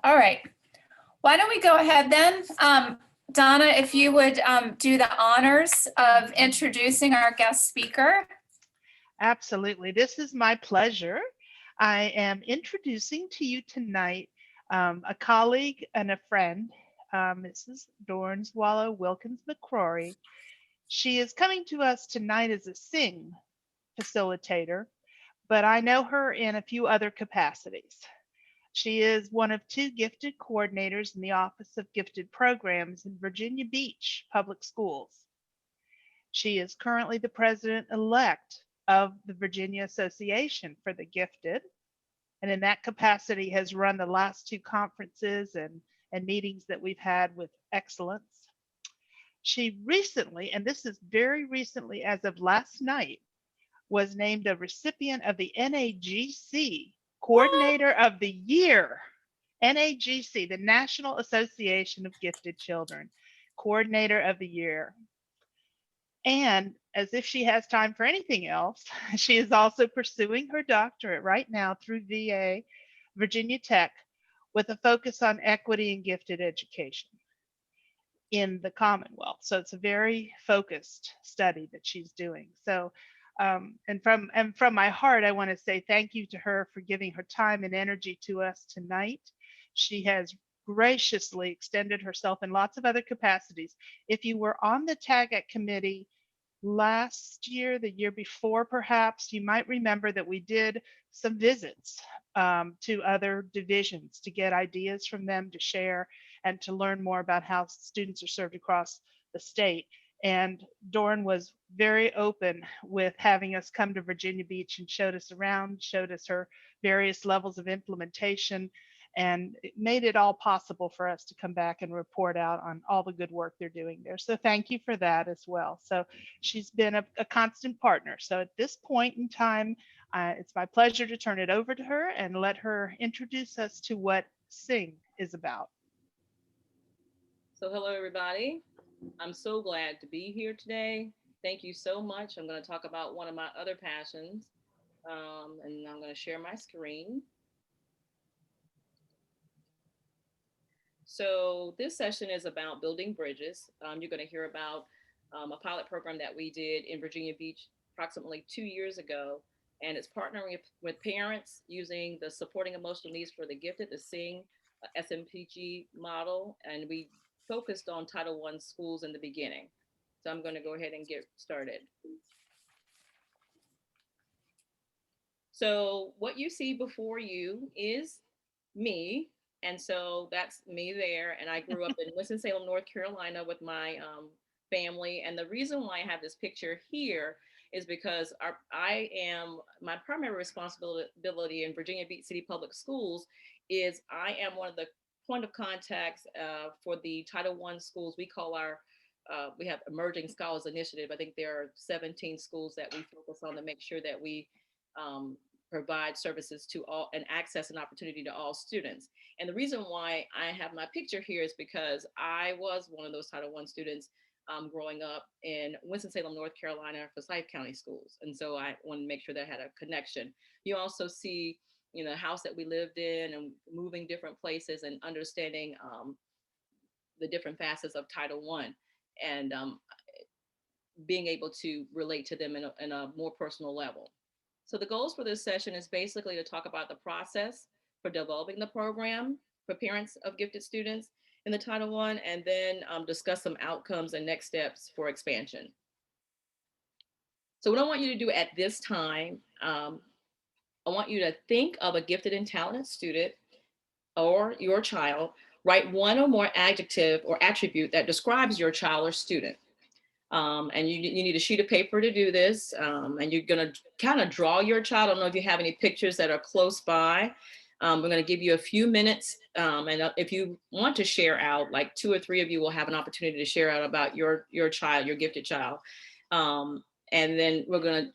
All right. Why don't we go ahead then? Donna, if you would do the honors of introducing our guest speaker. Absolutely. This is my pleasure. I am introducing to you tonight a colleague and a friend, Mrs. Dornswalo Wilkins-McCorey. She is coming to us tonight as a SENG facilitator, but I know her in a few other capacities. She is one of two gifted coordinators in the Office of Gifted Programs in Virginia Beach Public Schools. She is currently the president-elect of the Virginia Association for the Gifted, and in that capacity has run the last two conferences and meetings that we've had with excellence. She recently, and this is very recently as of last night, was named a recipient of the NAGC Coordinator of the Year. NAGC, the National Association of Gifted Children, Coordinator of the Year. And as if she has time for anything else, she is also pursuing her doctorate right now through VA, Virginia Tech, with a focus on equity and gifted education in the Commonwealth. So it's a very focused study that she's doing. So, and from my heart, I want to say thank you to her for giving her time and energy to us tonight. She has graciously extended herself in lots of other capacities. If you were on the TAGAT committee last year, the year before perhaps, you might remember that we did some visits to other divisions to get ideas from them to share and to learn more about how students are served across the state. And Dorn was very open with having us come to Virginia Beach and showed us around, showed us her various levels of implementation, and it made it all possible for us to come back and report out on all the good work they're doing there. So thank you for that as well. So she's been a constant partner. So at this point in time, it's my pleasure to turn it over to her and let her introduce us to what SENG is about. So hello, everybody. I'm so glad to be here today. Thank you so much. I'm going to talk about one of my other passions, and I'm going to share my screen. So this session is about building bridges. You're going to hear about a pilot program that we did in Virginia Beach approximately 2 years ago, and it's partnering with parents using the Supporting Emotional Needs for the Gifted, the SENG SMPG model, and we focused on Title I schools in the beginning. So I'm going to go ahead and get started. So what you see before you is me. And so that's me there. And I grew up in Winston-Salem, North Carolina with my family. And the reason why I have this picture here is because my primary responsibility in Virginia Beach City Public Schools is I am one of the point of contacts for the Title I schools. We have Emerging Scholars Initiative. I think there are 17 schools that we focus on to make sure that we provide services to all and access and opportunity to all students. And the reason why I have my picture here is because I was one of those Title I students growing up in Winston-Salem, North Carolina for Forsyth County schools. And so I want to make sure that I had a connection. You also see, the house that we lived in and moving different places and understanding the different facets of Title I and being able to relate to them in a more personal level. So the goals for this session is basically to talk about the process for developing the program for parents of gifted students in the Title I, and then discuss some outcomes and next steps for expansion. So what I want you to do at this time, I want you to think of a gifted and talented student or your child. Write one or more adjective or attribute that describes your child or student. And you need a sheet of paper to do this. And you're going to kind of draw your child. I don't know if you have any pictures that are close by. We're going to give you a few minutes. And if you want to share out, like 2 or 3 of you will have an opportunity to share out about your child, your gifted child. And then we're going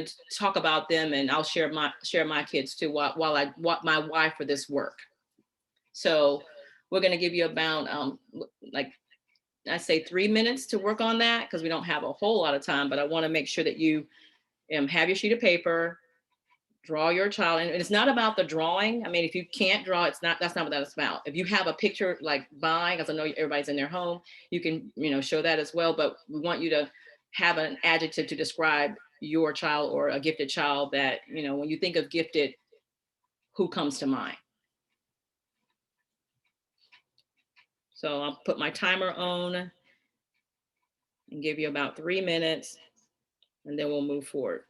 to talk about them, and I'll share my kids too while I walk my wife for this work. So we're going to give you about I say 3 minutes to work on that because we don't have a whole lot of time, but I want to make sure that you have your sheet of paper, draw your child, and it's not about the drawing. I mean, if you can't draw, that's not what that's about. If you have a picture like by, because I know everybody's in their home, you can, show that as well, but we want you to have an adjective to describe your child or a gifted child that, when you think of gifted, who comes to mind? So I'll put my timer on and give you about 3 minutes, and then we'll move forward.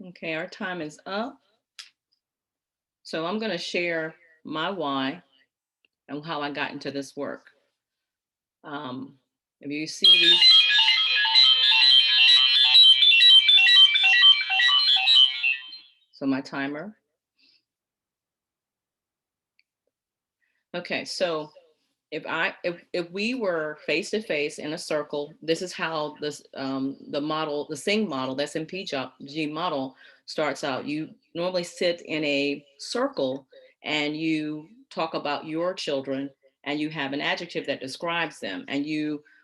Okay, our time is up. So I'm going to share my why and how I got into this work. If you see these, so my timer. Okay, so if we were face to face in a circle, this is how this the model, the SENG model, that's MPG model starts out. You normally sit in a circle and you talk about your children and you have an adjective that describes them. And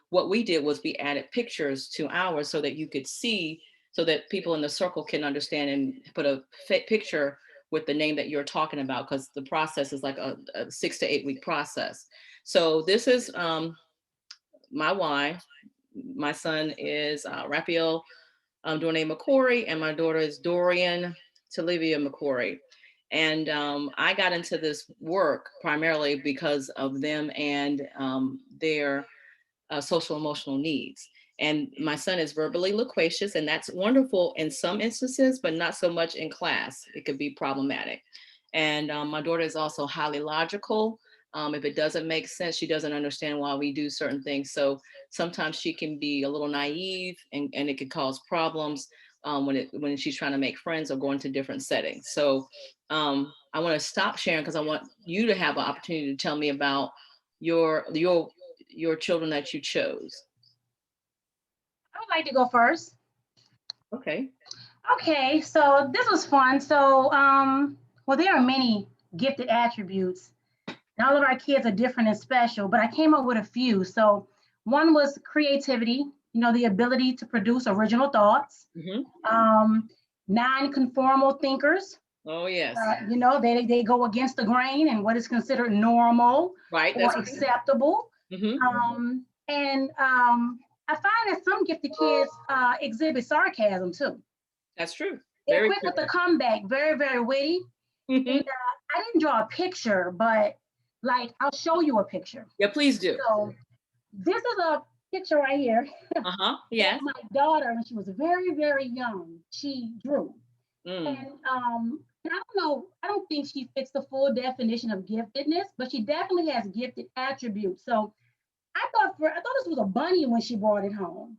what we did was we added pictures to ours so that you could see, so that people in the circle can understand and put a picture with the name that you're talking about, because the process is like a 6 to 8 week process. So this is my why. My son is Raphael Dornay McCorey, and my daughter is Dorian Talivia McCorey. And I got into this work primarily because of them and their social emotional needs. And my son is verbally loquacious, and that's wonderful in some instances, but not so much in class. It could be problematic. And my daughter is also highly logical. If it doesn't make sense, she doesn't understand why we do certain things. So sometimes she can be a little naive, and it can cause problems when she's trying to make friends or go into different settings. So I want to stop sharing because I want you to have an opportunity to tell me about your children that you chose. I would like to go first. Okay. Okay, so this was fun. So, well, there are many gifted attributes. And all of our kids are different and special, but I came up with a few. So, one was creativity, the ability to produce original thoughts. Non-conformal thinkers. Oh, yes. They go against the grain and what is considered normal Right. or acceptable. Mm-hmm. I find that some gifted kids exhibit sarcasm too. That's true. They're Very quick with the comeback, very, very witty. Mm-hmm. And I didn't draw a picture, but I'll show you a picture. Yeah, please do. So this is a picture right here. Yes. My daughter, when she was very, very young, she drew. And I don't know, I don't think she fits the full definition of giftedness, but she definitely has gifted attributes. So I thought this was a bunny when she brought it home.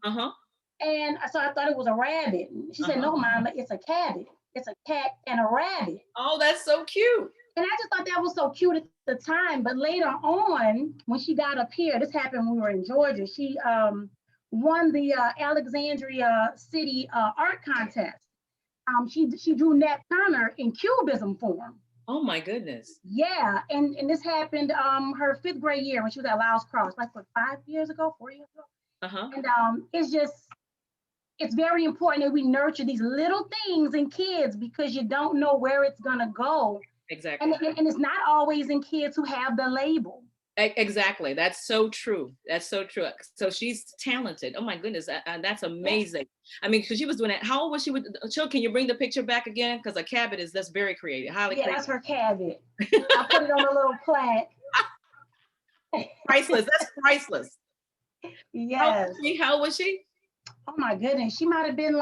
And so I thought it was a rabbit. She said, "No, Mama, it's a cabbit. It's a cat and a rabbit." Oh, that's so cute. And I just thought that was so cute at the time. But later on, when she got up here, this happened when we were in Georgia, she won the Alexandria City art contest. She drew Nat Turner in cubism form. Oh my goodness. Yeah, and this happened her 5th grade year when she was at Laos Cross, 4 years ago. And it's very important that we nurture these little things in kids because you don't know where it's gonna go. Exactly. And it's not always in kids who have the label. Exactly. That's so true. That's so true. So she's talented. Oh my goodness. That's amazing. I mean, because she was doing it. How old was she with Chill? Can you bring the picture back again? Because a cabbit that's very creative. Highly creative. That's her cabbit. I put it on a little plaque. Priceless. That's priceless. Yes. How old was she? Oh my goodness. She might have been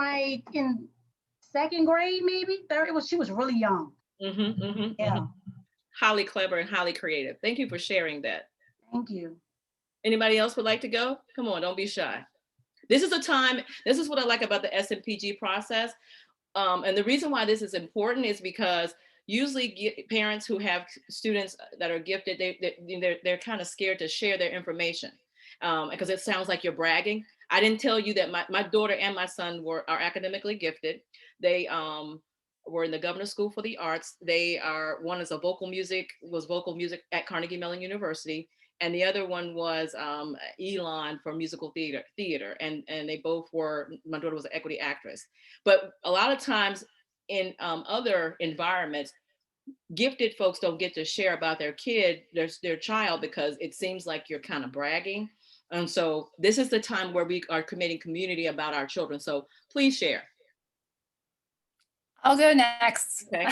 in 2nd grade, maybe 3rd. She was really young. Yeah. Highly clever and highly creative. Thank you for sharing that. Thank you. Anybody else would like to go? Come on, don't be shy. This is what I like about the SMPG process. And the reason why this is important is because usually parents who have students that are gifted, they're kind of scared to share their information because it sounds like you're bragging. I didn't tell you that my daughter and my son are academically gifted. They were in the Governor's School for the Arts. One is vocal music at Carnegie Mellon University. And the other one was Elon for musical theater. And they both my daughter was an equity actress. But a lot of times in other environments, gifted folks don't get to share about their child because it seems like you're kind of bragging. And so this is the time where we are creating community about our children. So please share. I'll go next. Okay.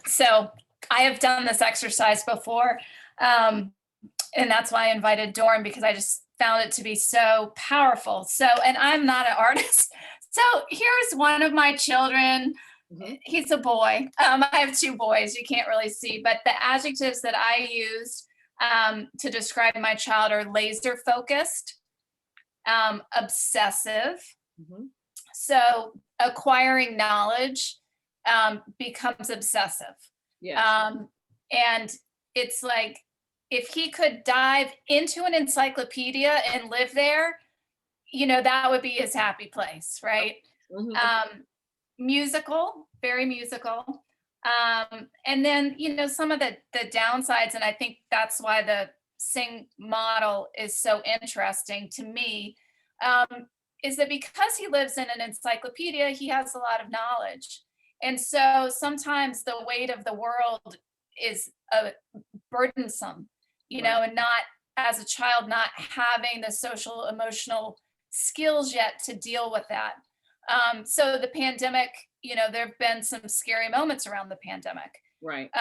So I have done this exercise before, and that's why I invited Dorn, because I just found it to be so powerful. So, and I'm not an artist. So here's one of my children. He's a boy. I have 2 boys. You can't really see, but the adjectives that I used to describe my child are laser focused, obsessive. So acquiring knowledge becomes obsessive. Yes. And it's like, if he could dive into an encyclopedia and live there, that would be his happy place, right? Musical, very musical. And then, some of the downsides, and I think that's why the SENG model is so interesting to me, is that because he lives in an encyclopedia, he has a lot of knowledge. And so sometimes the weight of the world is burdensome, and not, as a child, not having the social emotional skills yet to deal with that. So the pandemic, there have been some scary moments around the pandemic. Right.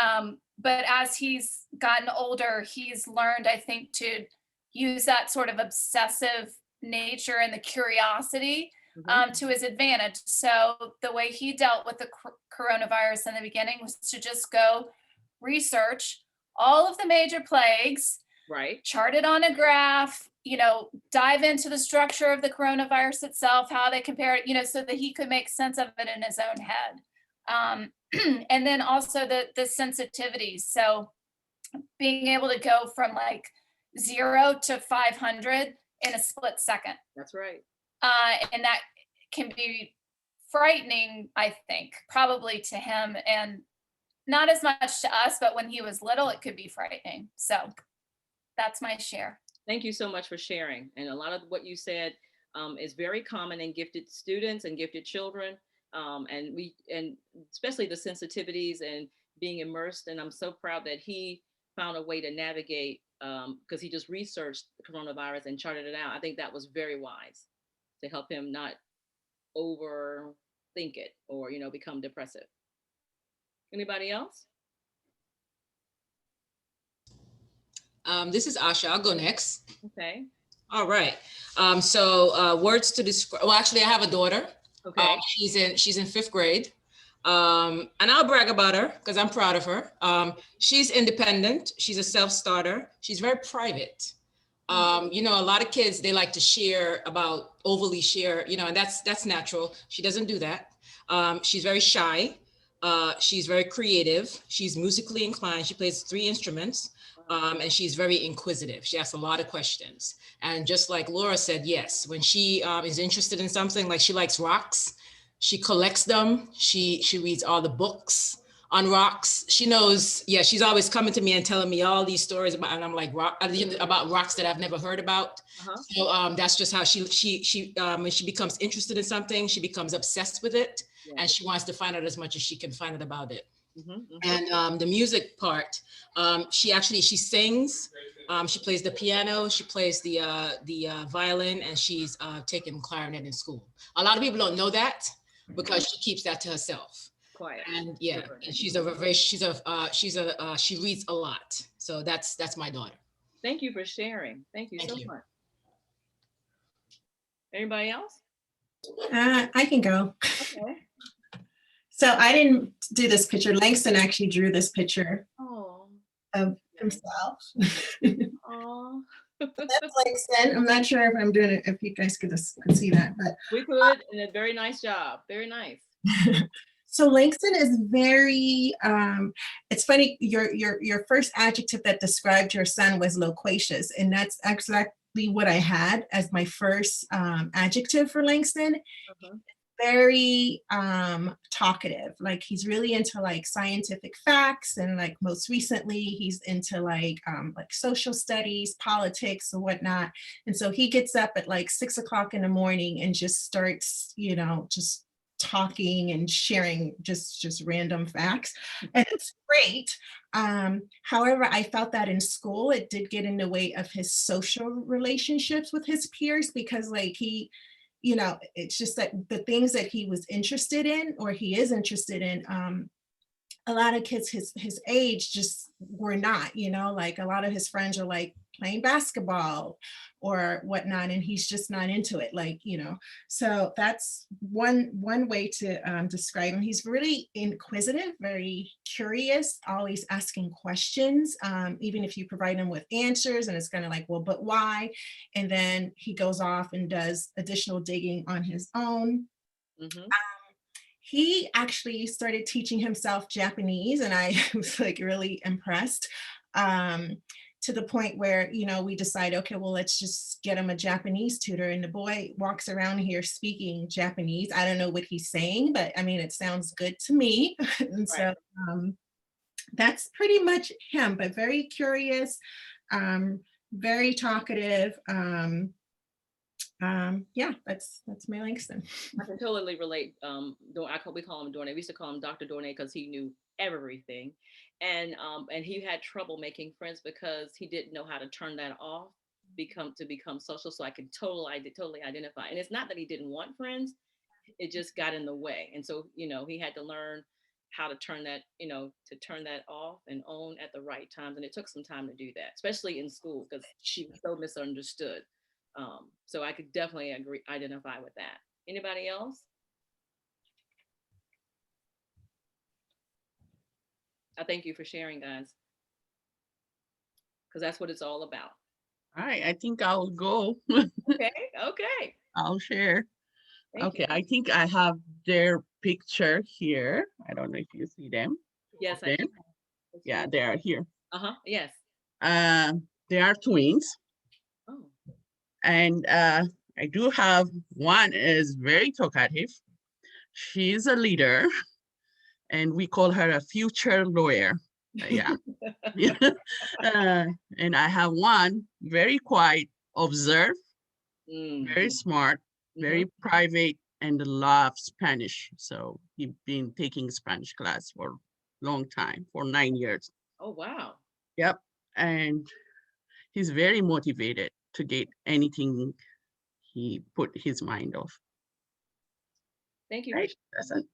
But as he's gotten older, he's learned, I think, to use that sort of obsessive nature and the curiosity to his advantage. So the way he dealt with the coronavirus in the beginning was to just go research all of the major plagues, Right. chart it on a graph, dive into the structure of the coronavirus itself, how they compare it, so that he could make sense of it in his own head. And then also the sensitivities. So being able to go from like 0 to 500 in a split second. That's right. And that can be frightening, I think, probably to him, and not as much to us, but when he was little, it could be frightening. So that's my share. Thank you so much for sharing. And a lot of what you said is very common in gifted students and gifted children. And especially the sensitivities and being immersed. And I'm so proud that he found a way to navigate, because he just researched the coronavirus and charted it out. I think that was very wise to help him not overthink it or, become depressive. Anybody else? This is Asha. I'll go next. Okay. All right. So words to describe. Well, actually, I have a daughter. Okay. She's in 5th grade. And I'll brag about her because I'm proud of her. She's independent. She's a self-starter. She's very private. A lot of kids, they like to overly share, and that's natural. She doesn't do that. She's very shy. She's very creative. She's musically inclined. She plays 3 instruments. And she's very inquisitive. She asks a lot of questions. And just like Laura said, yes, when she is interested in something, like she likes rocks, she collects them. She reads all the books on rocks. She knows, she's always coming to me and telling me all these stories about, and I'm like, about rocks that I've never heard about. So that's just how she when she becomes interested in something, she becomes obsessed with it. And she wants to find out as much as she can find out about it. And the music part, she sings, she plays the piano, she plays the violin, and she's taken clarinet in school. A lot of people don't know that because she keeps that to herself. Quiet. And and she reads a lot. So that's my daughter. Thank you for sharing. Thank you so much. Anybody else? I can go. Okay. So I didn't do this picture. Langston actually drew this picture of himself. Oh. That's Langston. I'm not sure if I'm doing it, if you guys could see that, but we could, and a very nice job. Very nice. So Langston is very, it's funny, your first adjective that described your son was loquacious, and that's exactly what I had as my first adjective for Langston. Very talkative, like he's really into like scientific facts, and like most recently he's into like social studies, politics and whatnot. And so he gets up at like 6 o'clock in the morning and just starts, just talking and sharing just random facts, and it's great. However, I felt that in school it did get in the way of his social relationships with his peers, because like he, it's just that the things that he was interested in, or he is interested in, a lot of kids his age just were not, like a lot of his friends are like playing basketball or whatnot, and he's just not into it, like, so that's one way to describe him. He's really inquisitive, very curious, always asking questions, even if you provide him with answers and it's kind of like, well, but why? And then he goes off and does additional digging on his own. He actually started teaching himself Japanese, and I was like really impressed, to the point where, we decide, okay, well, let's just get him a Japanese tutor. And the boy walks around here speaking Japanese. I don't know what he's saying, but I mean, it sounds good to me. And so that's pretty much him, but very curious, very talkative. That's my Langston. I can totally relate. We call him Dornay. We used to call him Dr. Dornay because he knew everything, and he had trouble making friends because he didn't know how to turn that off, become social. So I could totally identify. And it's not that he didn't want friends; it just got in the way. And so he had to learn how to turn that off and on at the right times. And it took some time to do that, especially in school, because she was so misunderstood. So I could definitely identify with that. Anybody else? I thank you for sharing, guys, because that's what it's all about. All right, I think I'll go. Okay, okay. I'll share. Thank Okay, you. I think I have their picture here. I don't know if you see them. Yes, I There. do. Yeah, they are here. Uh-huh. Yes. They are twins, Oh. and I do have one is very talkative. She's a leader, and we call her a future lawyer. Yeah. Yeah. And I have one very quiet, observe, very smart, very private, and loves Spanish. So he's been taking Spanish class for a long time, for 9 years. Oh, wow. Yep. And he's very motivated to get anything he put his mind off. Thank you. Right? That's it.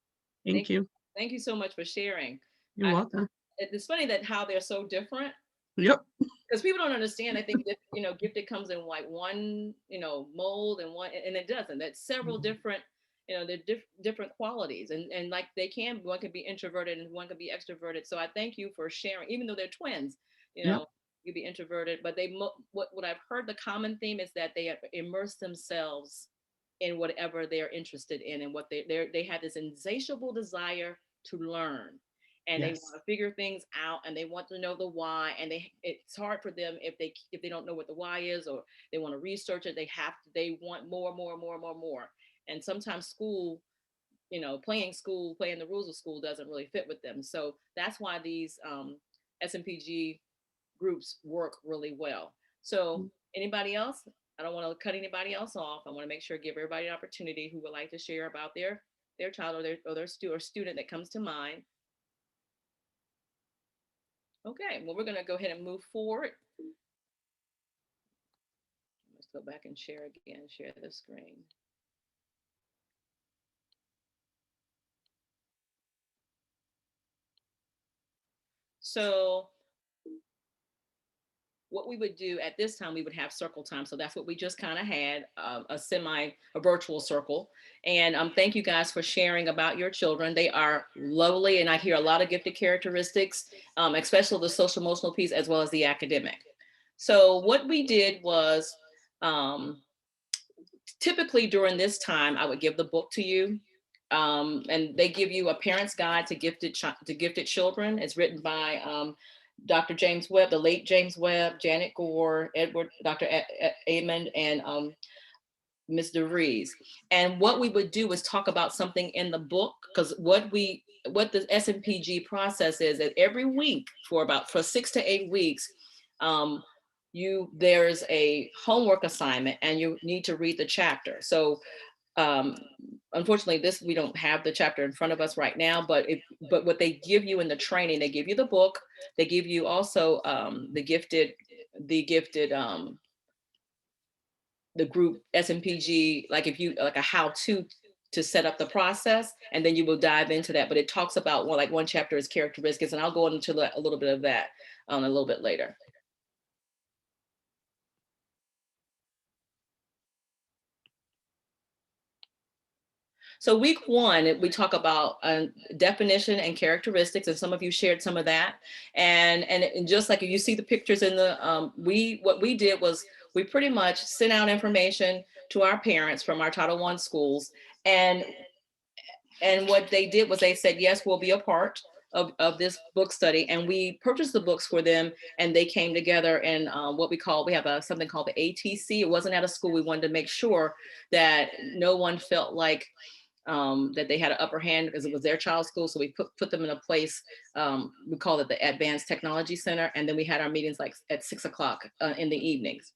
Thank you. Thank you so much for sharing. You're welcome. It's funny that how they're so different. Yep. Because people don't understand. I think that, gifted comes in like one, mold and one, and it doesn't. That's several different, they're different qualities. And like one can be introverted and one can be extroverted. So I thank you for sharing, even though they're twins, Yep. you be introverted, but what I've heard, the common theme is that they immerse themselves in whatever they're interested in, and what they have this insatiable desire to learn, and they Yes. want to figure things out, and they want to know the why, and it's hard for them if they don't know what the why is, or they want to research it. They want more, and sometimes school, playing the rules of school doesn't really fit with them. So that's why these SMPG groups work really well. So anybody else? I don't want to cut anybody else off. I want to make sure, give everybody an opportunity who would like to share about their child or their student that comes to mind. Okay, well, we're going to go ahead and move forward. Let's go back and share again, share the screen. So what we would do at this time, we would have circle time. So that's what we just kind of had, a virtual circle. And thank you guys for sharing about your children. They are lovely. And I hear a lot of gifted characteristics, especially the social emotional piece, as well as the academic. So what we did was, typically during this time, I would give the book to you. And they give you a parent's guide to gifted children. It's written by Dr. James Webb, the late James Webb, Janet Gore, Dr. Amond, and Ms. DeVries. And what we would do is talk about something in the book, because what the SMPG process is that every week for 6 to 8 weeks, there's a homework assignment and you need to read the chapter. So unfortunately, we don't have the chapter in front of us right now, but what they give you in the training, they give you the book, they give you also the group SMPG, like a how-to set up the process, and then you will dive into that. But it talks about one chapter is characteristics, and I'll go into a little bit of that a little bit later. So week 1, we talk about definition and characteristics, and some of you shared some of that. And just like you see the pictures in the, what we did was we pretty much sent out information to our parents from our Title I schools. And what they did was they said, yes, we'll be a part of this book study. And we purchased the books for them, and they came together in we have something called the ATC. It wasn't at a school. We wanted to make sure that no one felt like that they had an upper hand because it was their child's school. So we put them in a place, we call it the Advanced Technology Center. And then we had our meetings at 6 o'clock in the evenings.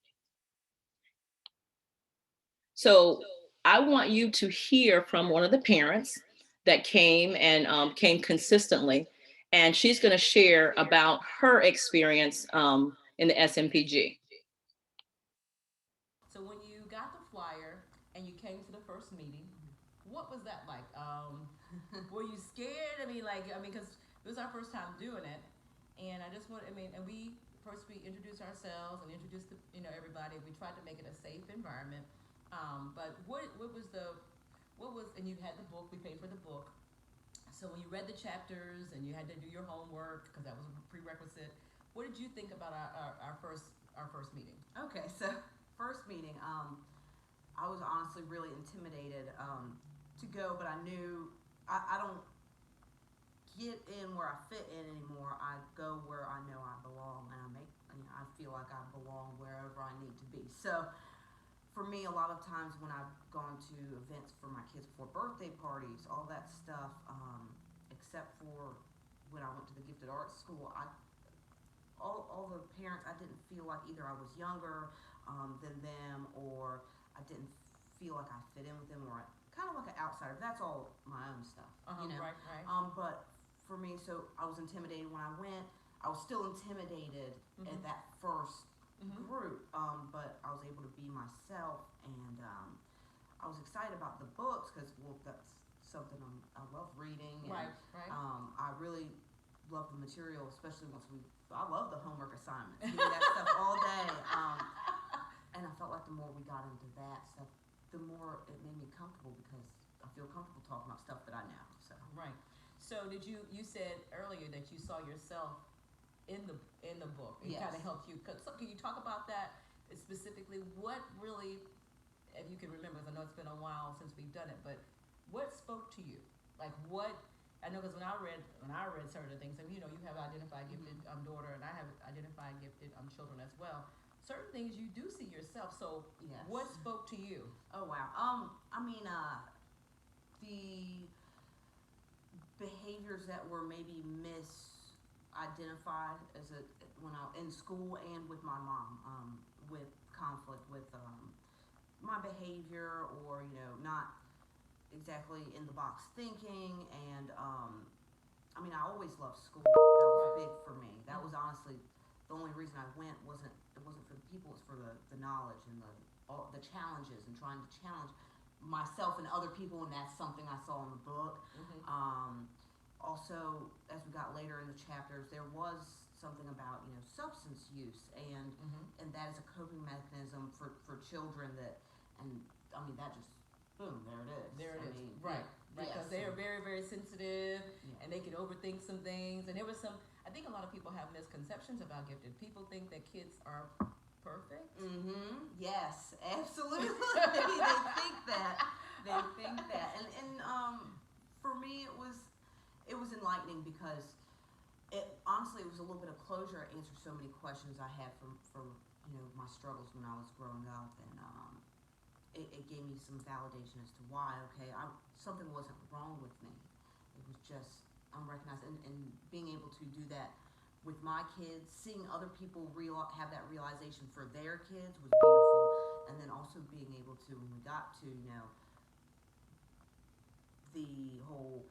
So I want you to hear from one of the parents that came and came consistently. And she's going to share about her experience in the SMPG. So when you got the flyer and you came to the first meeting, what was that like? Were you scared? Because it was our first time doing it, and we introduced ourselves and introduced everybody. We tried to make it a safe environment. But what was the and you had the book, we paid for the book. So when you read the chapters and you had to do your homework, because that was a prerequisite, what did you think about our first meeting? Okay, so first meeting, I was honestly really intimidated to go, but I knew I don't get in where I fit in anymore. I go where I know I belong, and I feel like I belong wherever I need to be. So for me, a lot of times when I've gone to events for my kids for birthday parties, all that stuff, except for when I went to the gifted arts school, all the parents, I didn't feel like either I was younger than them, or I didn't feel like I fit in with them, or kind of like an outsider. That's all my own stuff, you know. Right. But for me, so I was intimidated when I went. I was still intimidated at that first group, but I was able to be myself, and I was excited about the books because, well, that's something I love reading, and Right. I really love the material, especially I love the homework assignments, you know, that stuff all day, and I felt like the more we got into that stuff, the more it made me comfortable, because I feel comfortable talking about stuff that I know. So Right. So you said earlier that you saw yourself in the book. It Yes. kind of helped you. So can you talk about that specifically? What really, if you can remember, because I know it's been a while since we've done it, but what spoke to you? Like what? I know, because when I read certain things, and you know, you have identified gifted daughter, and I have identified gifted children as well. Certain things you do see yourself. So Yes. what spoke to you? Oh wow. I mean, the behaviors that were maybe misidentified when I in school and with my mom, with conflict with my behavior, or you know, not exactly in the box thinking, and I mean, I always loved school. That was big for me. That was honestly the only reason I went. It wasn't for the people, it was for the knowledge and the challenges, and trying to challenge myself and other people, and that's something I saw in the book. Also, as we got later in the chapters, there was something about, you know, substance use, and that is a coping mechanism for children, that, and I mean, that just boom, there it is. There it I is. mean, Right. yeah, Because yes, they are very, very sensitive, Yeah. and they can overthink some things. And there was I think a lot of people have misconceptions about gifted. People think that kids are perfect. Yes, absolutely. They think that. And for me, it was enlightening, because honestly, it was a little bit of closure. It answered so many questions I had from you know, my struggles when I was growing up, and it gave me some validation as to why, okay, something wasn't wrong with me. It was just unrecognized, and being able to do that with my kids, seeing other people have that realization for their kids was beautiful, and then also being able to, when we got to, you know, the whole,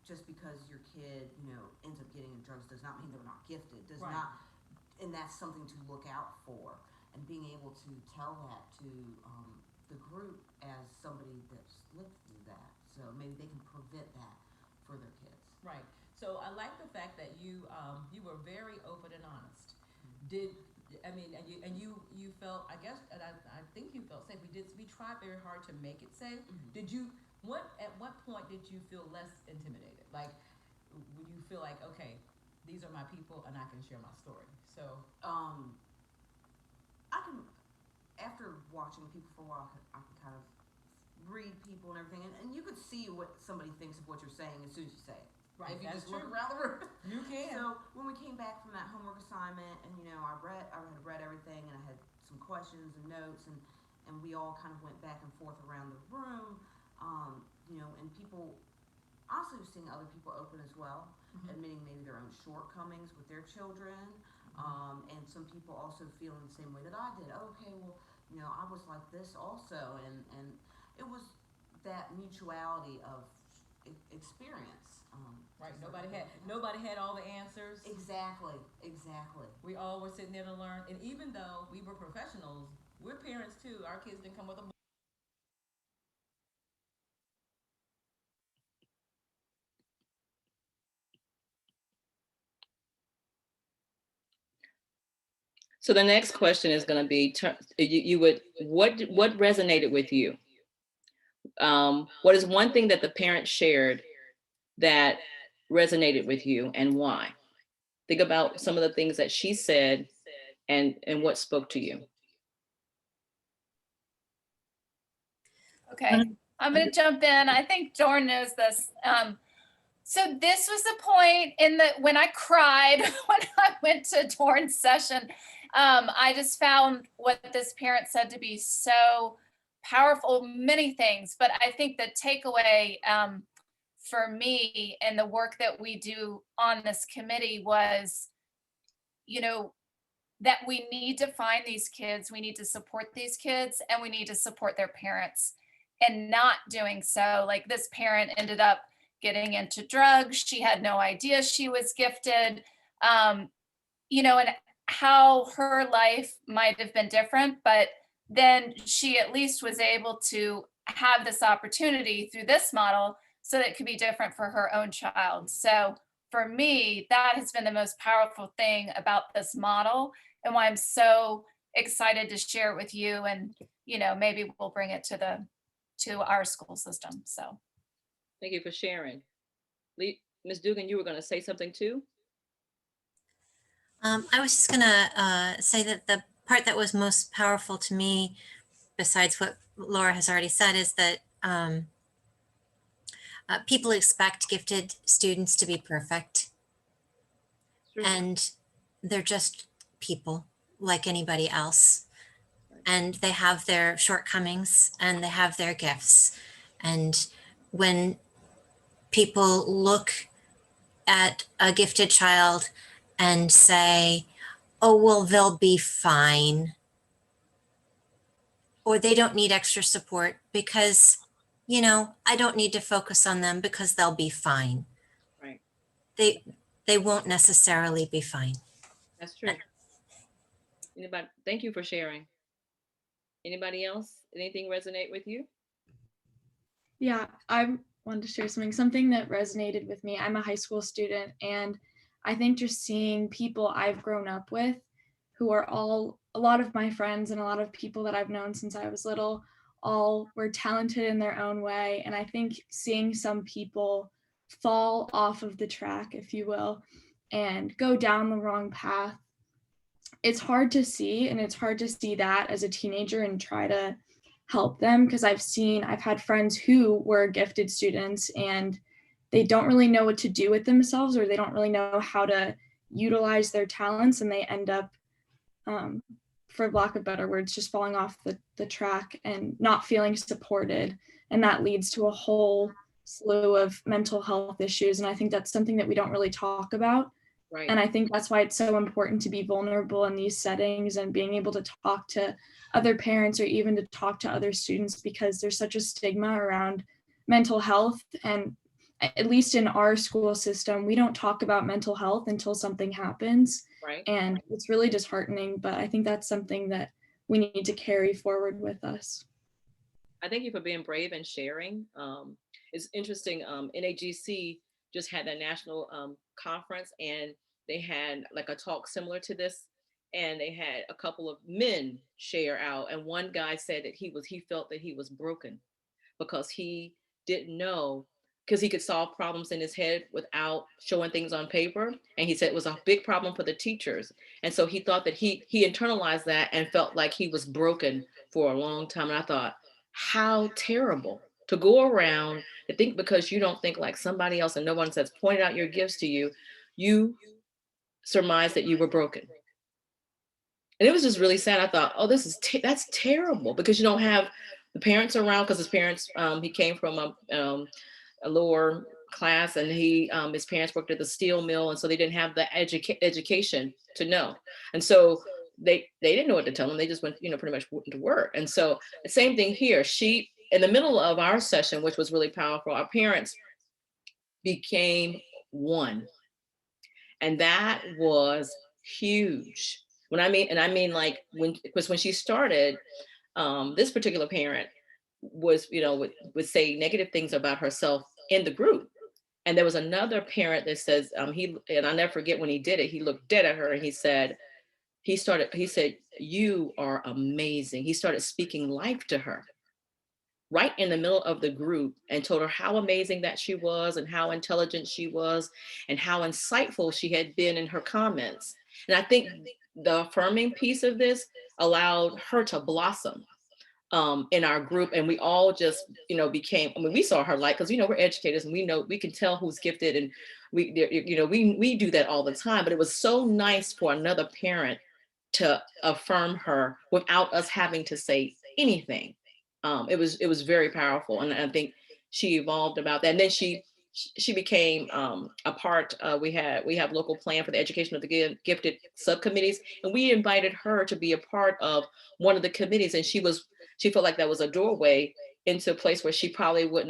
just because your kid, you know, ends up getting into drugs does not mean they're not gifted, Right. And that's something to look out for, and being able to tell that to the group as somebody that's lived through that, so maybe they can prevent that for their kids. Right. So I like the fact that you were very open and honest. And you felt, I guess, and I think you felt safe. We tried very hard to make it safe. Did you? At what point did you feel less intimidated? Like, would you feel like, okay, these are my people, and I can share my story? So I can, after watching people for a while, I can kind of read people and everything, and you could see what somebody thinks of what you're saying as soon as you say it. Right, If you that's just look true. around the room. You can. So when we came back from that homework assignment, and you know, I had read everything, and I had some questions and notes, and we all kind of went back and forth around the room, you know, and people, honestly, was seeing other people open as well, admitting maybe their own shortcomings with their children, and some people also feeling the same way that I did. Okay, well, you know, I was like this also, and it was that mutuality of experience. Right. Nobody had all the answers. Exactly. We all were sitting there to learn, and even though we were professionals, we're parents too. Our kids didn't come with a. So the next question is going to be, what resonated with you? What is one thing that the parent shared that resonated with you, and why? Think about some of the things that she said and what spoke to you. Okay, I'm going to jump in. I think Dorn knows this. So this was the point when I cried when I went to Dorn's session. I just found what this parent said to be so powerful, many things, but I think the takeaway for me and the work that we do on this committee was, that we need to find these kids, we need to support these kids, and we need to support their parents. And not doing so, like this parent ended up getting into drugs. She had no idea she was gifted, and how her life might have been different, but then she at least was able to have this opportunity through this model so that it could be different for her own child. So for me, that has been the most powerful thing about this model, and why I'm so excited to share it with you. And, maybe we'll bring it to our school system. So thank you for sharing. Ms. Dugan, you were going to say something too? I was just going to say that the part that was most powerful to me, besides what Laura has already said, is that people expect gifted students to be perfect. Sure. And they're just people like anybody else. And they have their shortcomings and they have their gifts. And when people look at a gifted child and say, oh, well, they'll be fine, or they don't need extra support because, I don't need to focus on them because they'll be fine. Right. They won't necessarily be fine. That's true. Anybody? Thank you for sharing. Anybody else? Anything resonate with you? Yeah, I wanted to share something that resonated with me. I'm a high school student, and I think just seeing people I've grown up with who are a lot of my friends and a lot of people that I've known since I was little, all were talented in their own way. And I think seeing some people fall off of the track, if you will, and go down the wrong path, it's hard to see. And it's hard to see that as a teenager and try to help them, because I've had friends who were gifted students and they don't really know what to do with themselves, or they don't really know how to utilize their talents, and they end up, for lack of better words, just falling off the track and not feeling supported. And that leads to a whole slew of mental health issues. And I think that's something that we don't really talk about. Right. And I think that's why it's so important to be vulnerable in these settings and being able to talk to other parents or even to talk to other students, because there's such a stigma around mental health. And at least in our school system, we don't talk about mental health until something happens. Right. And it's really disheartening, but I think that's something that we need to carry forward with us. I thank you for being brave and sharing. It's interesting. NAGC just had a national conference, and they had like a talk similar to this, and they had a couple of men share out, and one guy said that he felt that he was broken because he didn't know, because he could solve problems in his head without showing things on paper, and he said it was a big problem for the teachers, and so he thought that he internalized that and felt like he was broken for a long time. And I thought, how terrible to go around to think because you don't think like somebody else and no one has pointed out your gifts to you, you surmise that you were broken. And it was just really sad. I thought, oh, that's terrible, because you don't have the parents around, because his parents, he came from a lower class, and his parents worked at the steel mill, and so they didn't have the education to know. And so they didn't know what to tell them. They just went, pretty much went to work. And so the same thing here. In the middle of our session, which was really powerful, our parents became one. And that was huge. I mean like when she started, this particular parent was, would say negative things about herself in the group. And there was another parent that says, and I'll never forget when he did it, he looked dead at her and he said, you are amazing. He started speaking life to her. right in the middle of the group and told her how amazing that she was and how intelligent she was and how insightful she had been in her comments. And I think the affirming piece of this allowed her to blossom in our group. And we all just, became, I mean, we saw her light because, we're educators and we can tell who's gifted, and we do that all the time. But it was so nice for another parent to affirm her without us having to say anything. It was very powerful, and I think she evolved about that. And then she became a part. We have local plan for the education of the gifted subcommittees, and we invited her to be a part of one of the committees. And she felt like that was a doorway into a place where she probably would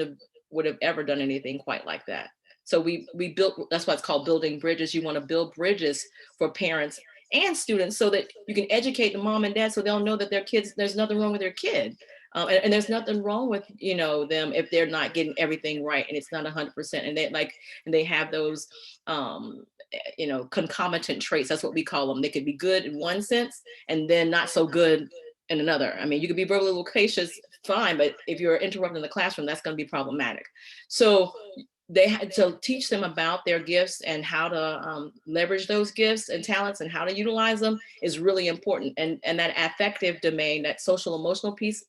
have ever done anything quite like that. So we built. That's why it's called building bridges. You want to build bridges for parents and students so that you can educate the mom and dad so they'll know that their kids, there's nothing wrong with their kid. And there's nothing wrong with, them if they're not getting everything right and it's not 100%. And they have those, concomitant traits. That's what we call them. They could be good in one sense and then not so good in another. I mean, you could be verbally loquacious, fine, but if you're interrupting the classroom, that's going to be problematic. So they had to teach them about their gifts and how to leverage those gifts and talents and how to utilize them is really important. And that affective domain, that social emotional piece,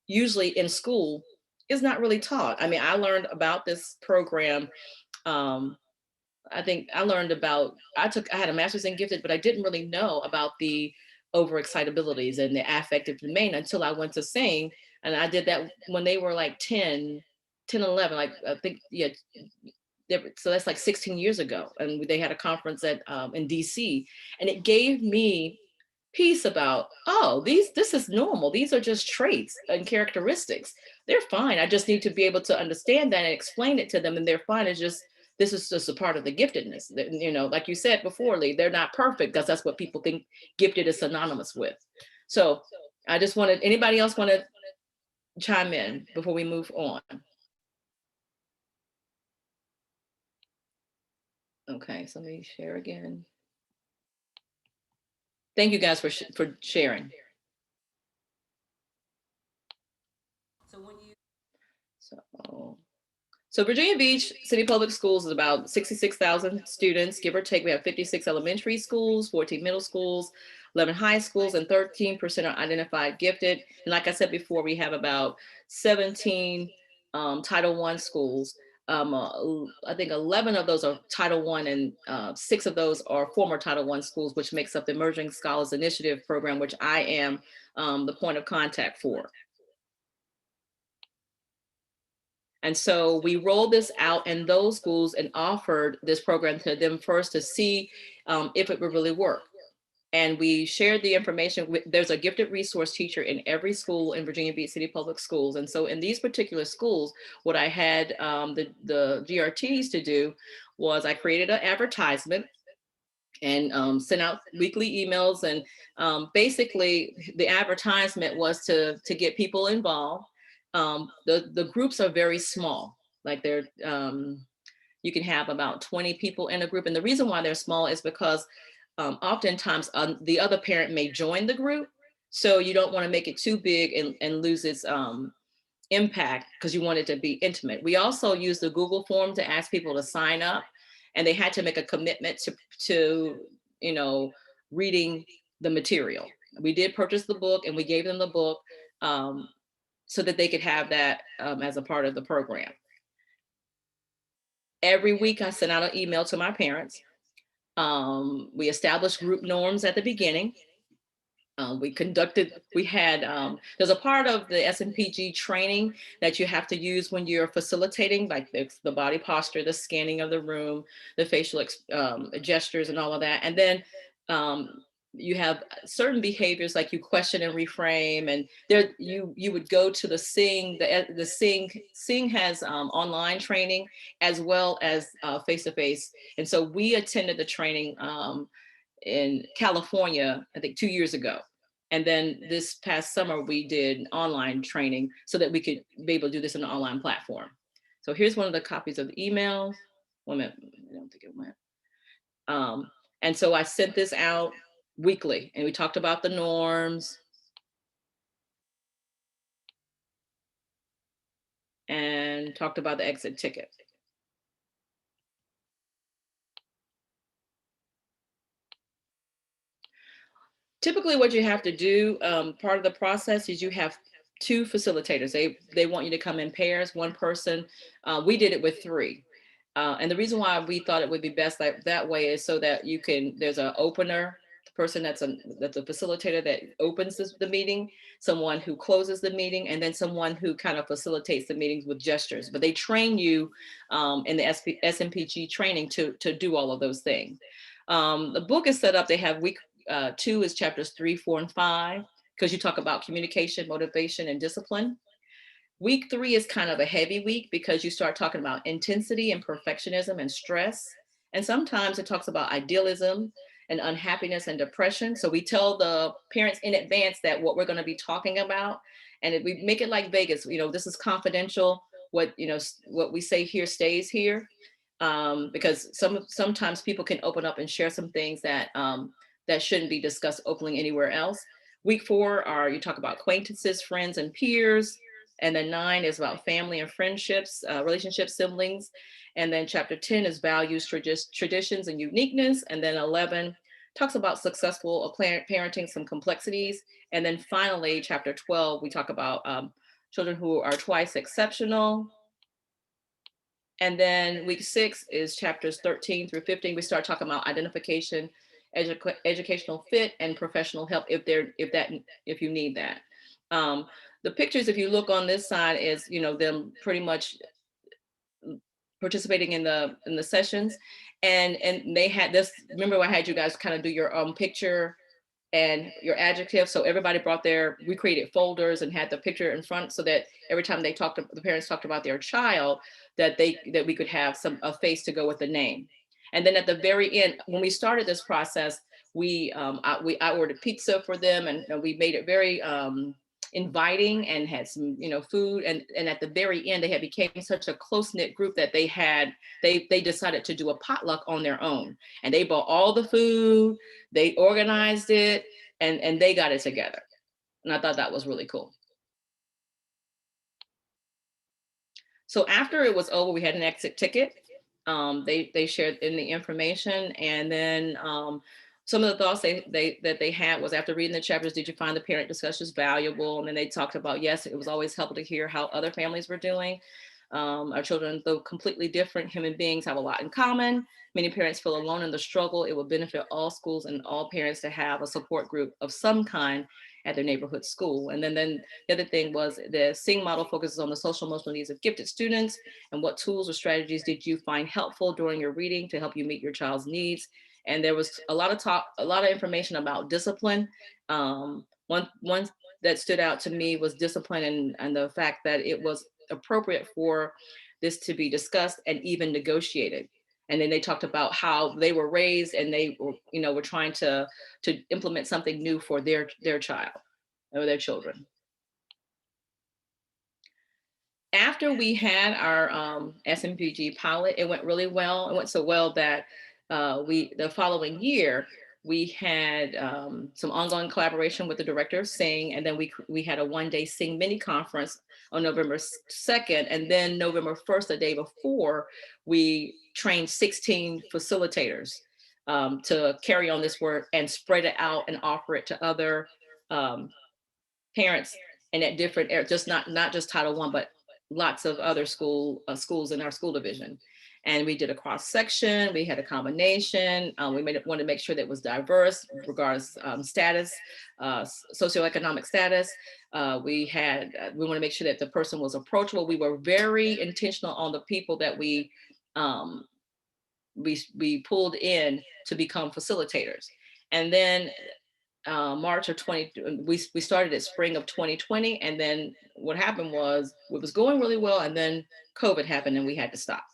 usually in school is not really taught. I mean, I learned about this program. I think I learned about, I had a master's in gifted, but I didn't really know about the overexcitabilities and the affective domain until I went to SENG. And I did that when they were like 10, 11, like I think, yeah. So that's like 16 years ago. And they had a conference in DC, and it gave me peace about, this is normal. These are just traits and characteristics. They're fine. I just need to be able to understand that and explain it to them, and they're fine. It's just, this is just a part of the giftedness. Like you said before, Lee, they're not perfect because that's what people think gifted is synonymous with. So I just wanted, anybody else want to chime in before we move on? Okay, so let me share again. Thank you guys for sharing. So Virginia Beach City Public Schools is about 66,000 students, give or take. We have 56 elementary schools, 14 middle schools, 11 high schools, and 13% are identified gifted. And like I said before, we have about 17 Title I schools. I think 11 of those are Title I, and 6 of those are former Title I schools, which makes up the Emerging Scholars Initiative program, which I am the point of contact for. And so we rolled this out in those schools and offered this program to them first to see if it would really work. And we shared the information. There's a gifted resource teacher in every school in Virginia Beach City Public Schools. And so in these particular schools, what I had the GRTs to do was I created an advertisement and sent out weekly emails. And basically the advertisement was to get people involved. The groups are very small, like they're, you can have about 20 people in a group. And the reason why they're small is because oftentimes the other parent may join the group. So you don't want to make it too big and lose its impact, because you want it to be intimate. We also use the Google form to ask people to sign up, and they had to make a commitment to reading the material. We did purchase the book, and we gave them the book so that they could have that as a part of the program. Every week I sent out an email to my parents. We established group norms at the beginning. There's a part of the SMPG training that you have to use when you're facilitating, like the body posture, the scanning of the room, the facial gestures and all of that. And then you have certain behaviors like you question and reframe, and there you would go to the SENG. The SENG has online training as well as face-to-face. And so we attended the training in California, I think 2 years ago. And then this past summer, we did online training so that we could be able to do this on an online platform. So here's one of the copies of the email. 1 minute, I don't think it went. And so I sent this out weekly, and we talked about the norms. and talked about the exit ticket. Typically what you have to do, part of the process is you have 2 facilitators. They want you to come in pairs, one person. We did it with 3. And the reason why we thought it would be best that way is so that you can, there's an opener, the person that's a facilitator that opens the meeting, someone who closes the meeting, and then someone who kind of facilitates the meetings with gestures. But they train you in the SMPG training to do all of those things. The book is set up, they have week 2 is chapters 3, 4, and 5, because you talk about communication, motivation, and discipline. Week 3 is kind of a heavy week because you start talking about intensity and perfectionism and stress. And sometimes it talks about idealism and unhappiness and depression. So we tell the parents in advance that what we're going to be talking about, and we make it like Vegas, this is confidential. What we say here stays here, because sometimes people can open up and share some things that that shouldn't be discussed openly anywhere else. Week 4 you talk about acquaintances, friends, and peers. And then 9 is about family and friendships, relationships, siblings. And then chapter 10 is values, traditions, and uniqueness. And then 11 talks about successful parenting, some complexities. And then finally, chapter 12, we talk about children who are twice exceptional. And then week 6 is chapters 13 through 15. We start talking about identification, educational fit, and professional help if you need that. The pictures, if you look on this side, is them pretty much participating in the sessions, and they had this. Remember, I had you guys kind of do your picture and your adjective. So everybody we created folders and had the picture in front, so that every time the parents talked about their child, that we could have a face to go with the name. And then at the very end, when we started this process, I ordered pizza for them, and we made it very inviting and had some food, and at the very end they became such a close-knit group that they decided to do a potluck on their own, and they bought all the food, they organized it, and they got it together, and I thought that was really cool. So after it was over, we had an exit ticket. They shared in the information, and then some of the thoughts that they had was, after reading the chapters, did you find the parent discussions valuable? And then they talked about, yes, it was always helpful to hear how other families were doing. Our children, though completely different human beings, have a lot in common. Many parents feel alone in the struggle. It will benefit all schools and all parents to have a support group of some kind at their neighborhood school. And then the other thing was, the SENG model focuses on the social emotional needs of gifted students, and what tools or strategies did you find helpful during your reading to help you meet your child's needs? And there was a lot of information about discipline. One that stood out to me was discipline, and the fact that it was appropriate for this to be discussed and even negotiated. And then they talked about how they were raised, and they were trying to implement something new for their child or their children. After we had our SMPG pilot, it went really well. It went so well that the following year, we had some ongoing collaboration with the director of SENG, and then we had a one-day SENG mini conference on November 2nd, and then November 1st, the day before, we trained 16 facilitators to carry on this work and spread it out and offer it to other parents and at different areas, just not just Title I, but lots of other schools in our school division. And we did a cross section, we had a combination, we wanted to make sure that it was diverse regardless status, socioeconomic status. We want to make sure that the person was approachable. We were very intentional on the people that we pulled in to become facilitators. And then we started at spring of 2020, and then what happened was, it was going really well, and then COVID happened and we had to stop.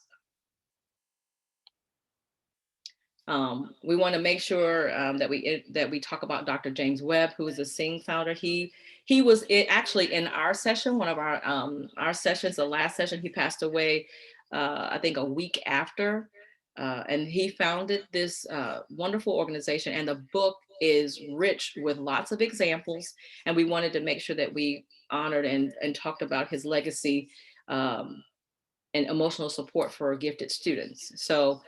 We want to make sure that we talk about Dr. James Webb, who is the SENG founder. He was actually in our session, one of our sessions, the last session. He passed away, I think a week after, and he founded this wonderful organization. And the book is rich with lots of examples, and we wanted to make sure that we honored and talked about his legacy and emotional support for gifted students. So,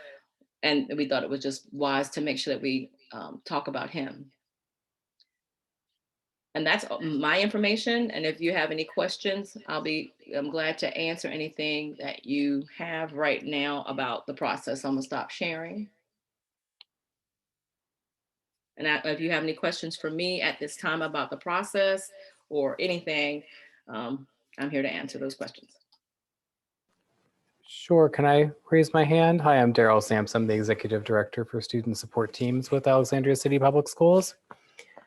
and we thought it was just wise to make sure that we talk about him. And that's my information. And if you have any questions, I'm glad to answer anything that you have right now about the process. I'm gonna stop sharing. And if you have any questions for me at this time about the process or anything, I'm here to answer those questions. Sure. Can I raise my hand? Hi, I'm Daryl Sampson, the Executive Director for Student Support Teams with Alexandria City Public Schools.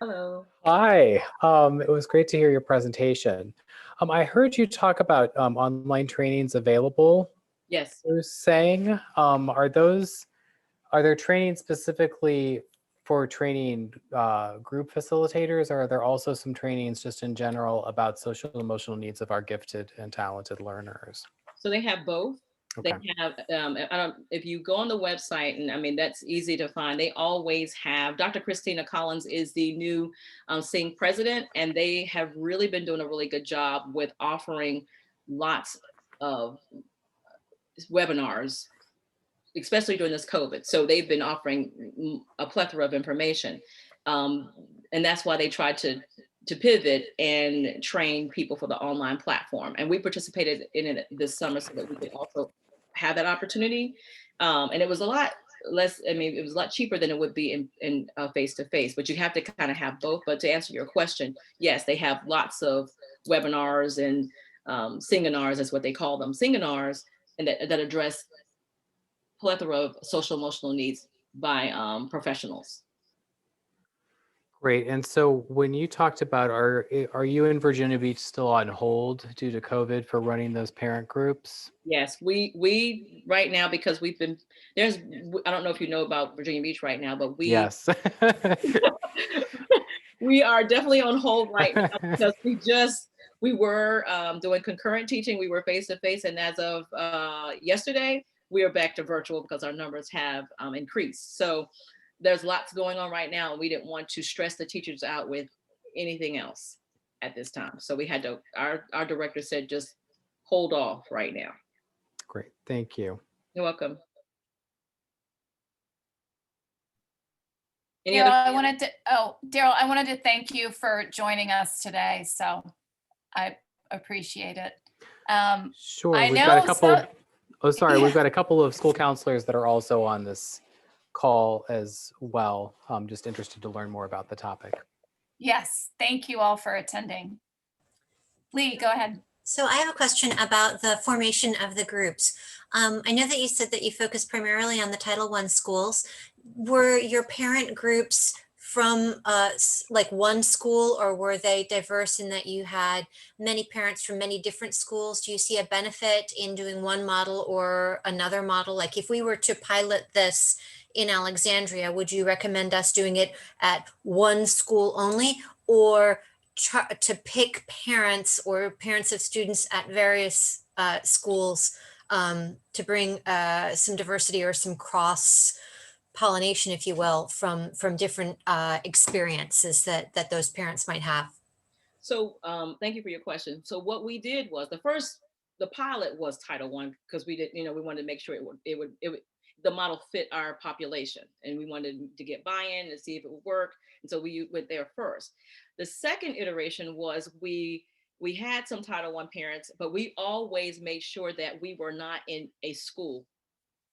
Hello. Hi. It was great to hear your presentation. I heard you talk about online trainings available. Yes. Through SENG. Are there trainings specifically for training group facilitators, or are there also some trainings just in general about social and emotional needs of our gifted and talented learners? So they have both. Okay. They have, if you go on the website, and I mean, that's easy to find, they always have, Dr. Christina Collins is the new SENG president, and they have really been doing a really good job with offering lots of webinars, especially during this COVID. So they've been offering a plethora of information. And that's why they tried to pivot and train people for the online platform. And we participated in it this summer so that we could also have that opportunity. And it was a lot less, I mean, it was a lot cheaper than it would be in face-to-face, but you have to kind of have both. But to answer your question, yes, they have lots of webinars and seminars, that's what they call them, seminars, and that address plethora of social emotional needs by professionals. Great. And so when you talked about, are you in Virginia Beach still on hold due to COVID for running those parent groups? Yes, we right now, because we've been, I don't know if you know about Virginia Beach right now, but Yes. we are definitely on hold right now because we were doing concurrent teaching. We were face-to-face, and as of yesterday, we are back to virtual because our numbers have increased. So there's lots going on right now, and we didn't want to stress the teachers out with anything else at this time. So we had to, our director said, just hold off right now. Great, thank you. You're welcome. Daryl, I wanted to thank you for joining us today. So I appreciate it. Sure, we've got a couple. We've got a couple of school counselors that are also on this call as well. I'm just interested to learn more about the topic. Yes, thank you all for attending. Lee, go ahead. So I have a question about the formation of the groups. I know that you said that you focus primarily on the Title I schools. Were your parent groups from like one school, or were they diverse in that you had many parents from many different schools? Do you see a benefit in doing one model or another model? Like if we were to pilot this in Alexandria, would you recommend us doing it at one school only, or to pick parents or parents of students at various schools to bring some diversity or some cross pollination, if you will, from different experiences that those parents might have? So thank you for your question. So what we did was the pilot was Title I, because we did, we wanted to make sure the model fit our population, and we wanted to get buy-in and see if it would work. And so we went there first. The second iteration was we had some Title I parents, but we always made sure that we were not in a school.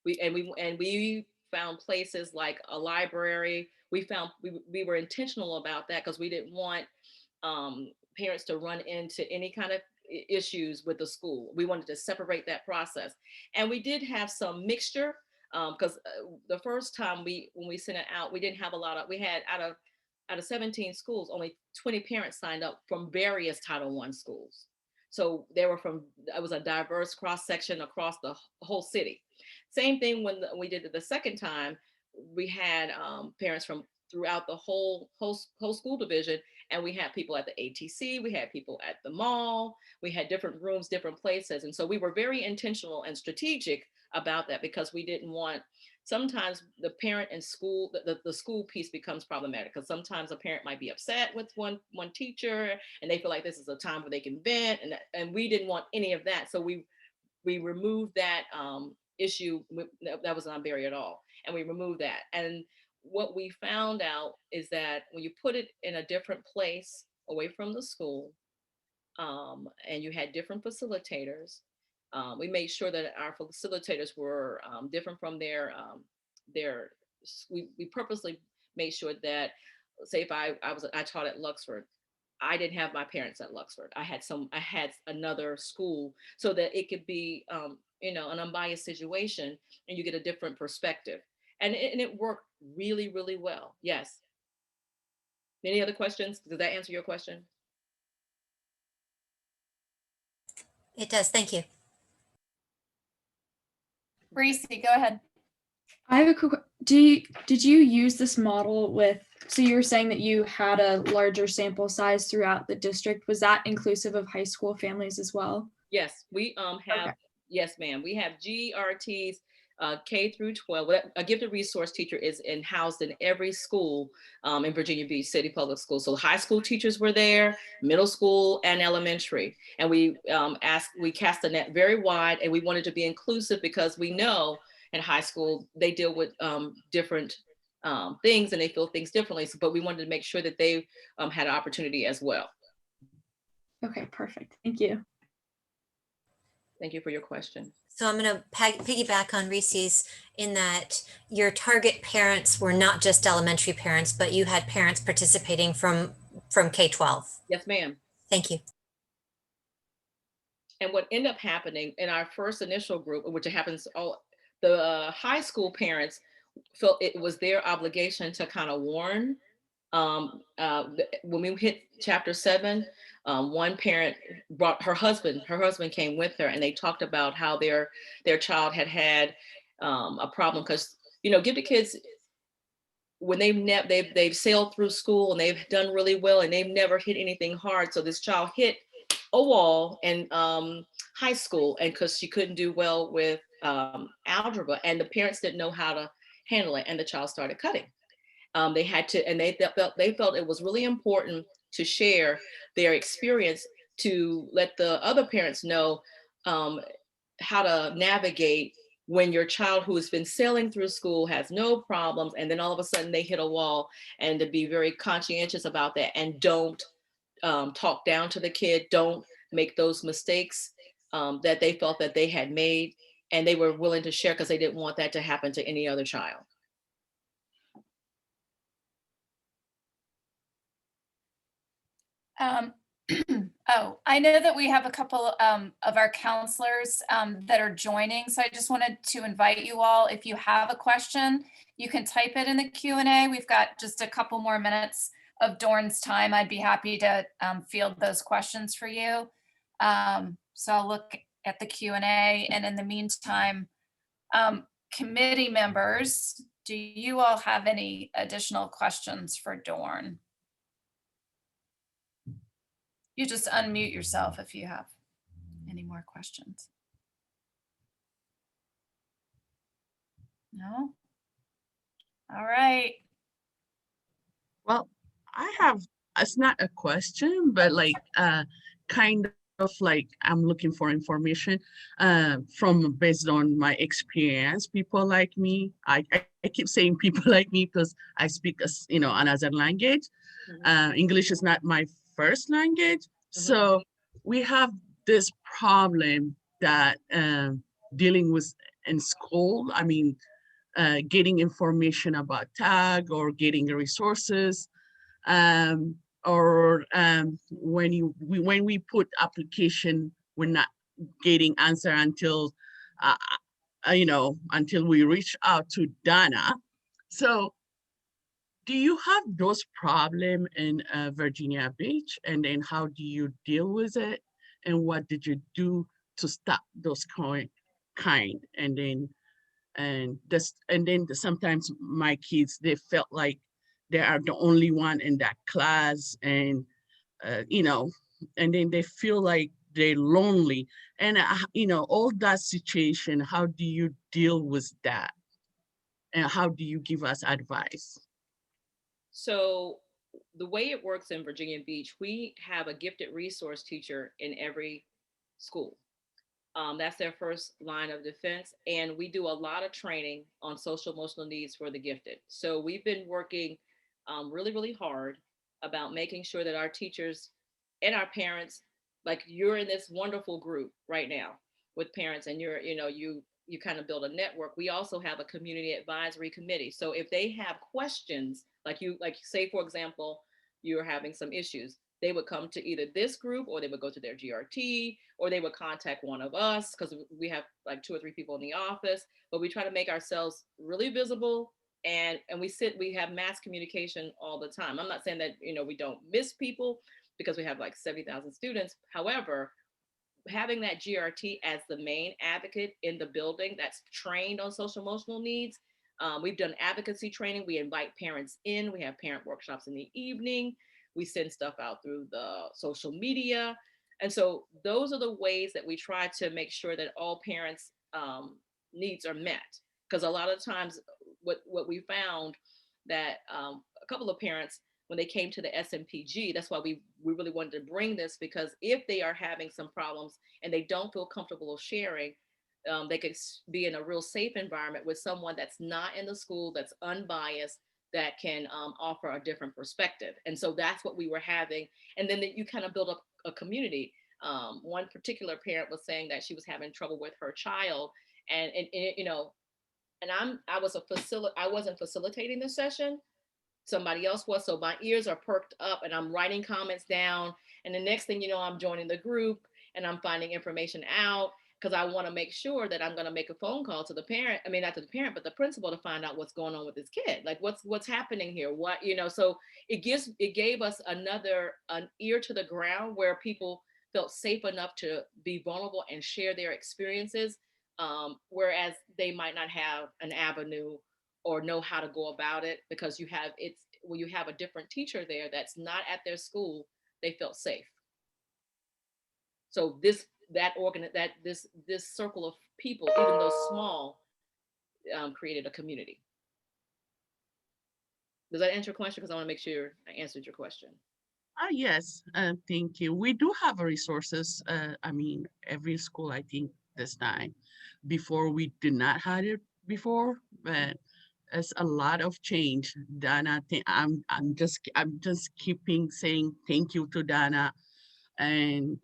We found places like a library. We were intentional about that because we didn't want parents to run into any kind of issues with the school. We wanted to separate that process. And we did have some mixture, because the first time when we sent it out, we didn't have we had out of 17 schools, only 20 parents signed up from various Title I schools. So it was a diverse cross section across the whole city. Same thing when we did it the second time, we had parents from throughout the whole school division, and we had people at the ATC, we had people at the mall, we had different rooms, different places. And so we were very intentional and strategic about that, because we didn't want sometimes the parent and school, the school piece becomes problematic, because sometimes a parent might be upset with one teacher and they feel like this is a time where they can vent, and we didn't want any of that. So we removed that issue. That was not barrier at all. And we removed that. And what we found out is that when you put it in a different place away from the school, and you had different facilitators, we made sure that our facilitators were different from their, we purposely made sure that, say if I taught at Luxford, I didn't have my parents at Luxford. I had another school, so that it could be, an unbiased situation, and you get a different perspective. And it worked really, really well. Yes. Any other questions? Did that answer your question? It does. Thank you. Reese, go ahead. I have a quick. Did you use this model with? So you were saying that you had a larger sample size throughout the district. Was that inclusive of high school families as well? Yes, we have. Okay. Yes, ma'am. We have GRTs, K through 12. A gifted resource teacher is housed in every school in Virginia Beach City Public Schools. So high school teachers were there, middle school and elementary. And we cast the net very wide, and we wanted to be inclusive because we know in high school they deal with different things, and they feel things differently. So, but we wanted to make sure that they had an opportunity as well. Okay, perfect. Thank you. Thank you for your question. So I'm going to piggyback on Reese's in that your target parents were not just elementary parents, but you had parents participating from K-12. Yes, ma'am. Thank you. And what ended up happening in our first initial group, which happens the high school parents felt it was their obligation to kind of warn. When we hit chapter 7, one parent brought her husband came with her, and they talked about how their child had a problem, because gifted kids, when they've sailed through school and they've done really well and they've never hit anything hard. So this child hit a wall in high school, and because she couldn't do well with algebra, and the parents didn't know how to handle it, and the child started cutting. They had to, and they felt it was really important to share their experience, to let the other parents know how to navigate when your child who has been sailing through school has no problems, and then all of a sudden they hit a wall, and to be very conscientious about that, and don't talk down to the kid, don't make those mistakes that they felt that they had made, and they were willing to share because they didn't want that to happen to any other child. I know that we have a couple of our counselors that are joining, so I just wanted to invite you all. If you have a question, you can type it in the Q&A. We've got just a couple more minutes of Dorn's time. I'd be happy to field those questions for you. So I'll look at the Q&A, and in the meantime, committee members, do you all have any additional questions for Dorn? You just unmute yourself if you have any more questions. No? All right. Well, I have, it's not a question, but like kind of like I'm looking for information from based on my experience. People like me, I keep saying people like me because I speak another language. English is not my first language. So we have this problem that dealing with in school. I mean, getting information about tag or getting resources, or when we put application, we're not getting answer until until we reach out to Dana. So do you have those problems in Virginia Beach, and then how do you deal with it, and what did you do to stop those kind? And then sometimes my kids, they felt like they are the only one in that class, and and then they feel like they're lonely, and all that situation. How do you deal with that? And how do you give us advice? So the way it works in Virginia Beach, we have a gifted resource teacher in every school. That's their first line of defense. And we do a lot of training on social emotional needs for the gifted. So we've been working really, really hard about making sure that our teachers and our parents, like you're in this wonderful group right now with parents, and you kind of build a network. We also have a community advisory committee. So if they have questions, like say, for example, you're having some issues, they would come to either this group, or they would go to their GRT, or they would contact one of us, because we have like 2 or 3 people in the office. But we try to make ourselves really visible, and we have mass communication all the time. I'm not saying that we don't miss people, because we have like 70,000 students. However, having that GRT as the main advocate in the building that's trained on social emotional needs. We've done advocacy training. We invite parents in. We have parent workshops in the evening. We send stuff out through the social media. And so those are the ways that we try to make sure that all parents' needs are met. Because a lot of times what we found that a couple of parents, when they came to the SMPG, that's why we really wanted to bring this, because if they are having some problems and they don't feel comfortable sharing, they could be in a real safe environment with someone that's not in the school, that's unbiased, that can offer a different perspective. And so that's what we were having. And then you kind of build up a community. One particular parent was saying that she was having trouble with her child, and I wasn't facilitating the session. Somebody else was. So my ears are perked up and I'm writing comments down. And the next thing you know, I'm joining the group and I'm finding information out, because I want to make sure that I'm going to make a phone call to the parent. I mean, not to the parent, but the principal, to find out what's going on with this kid. Like what's happening here? So it gave us an ear to the ground, where people felt safe enough to be vulnerable and share their experiences. Whereas they might not have an avenue or know how to go about it, because when you have a different teacher there that's not at their school, they felt safe. So this circle of people, even though small, created a community. Does that answer your question? Because I want to make sure I answered your question. Yes, thank you. We do have resources. Every school, I think, this time. Before, we did not have it before, but it's a lot of change. Dana, I'm just keeping saying thank you to Dana, and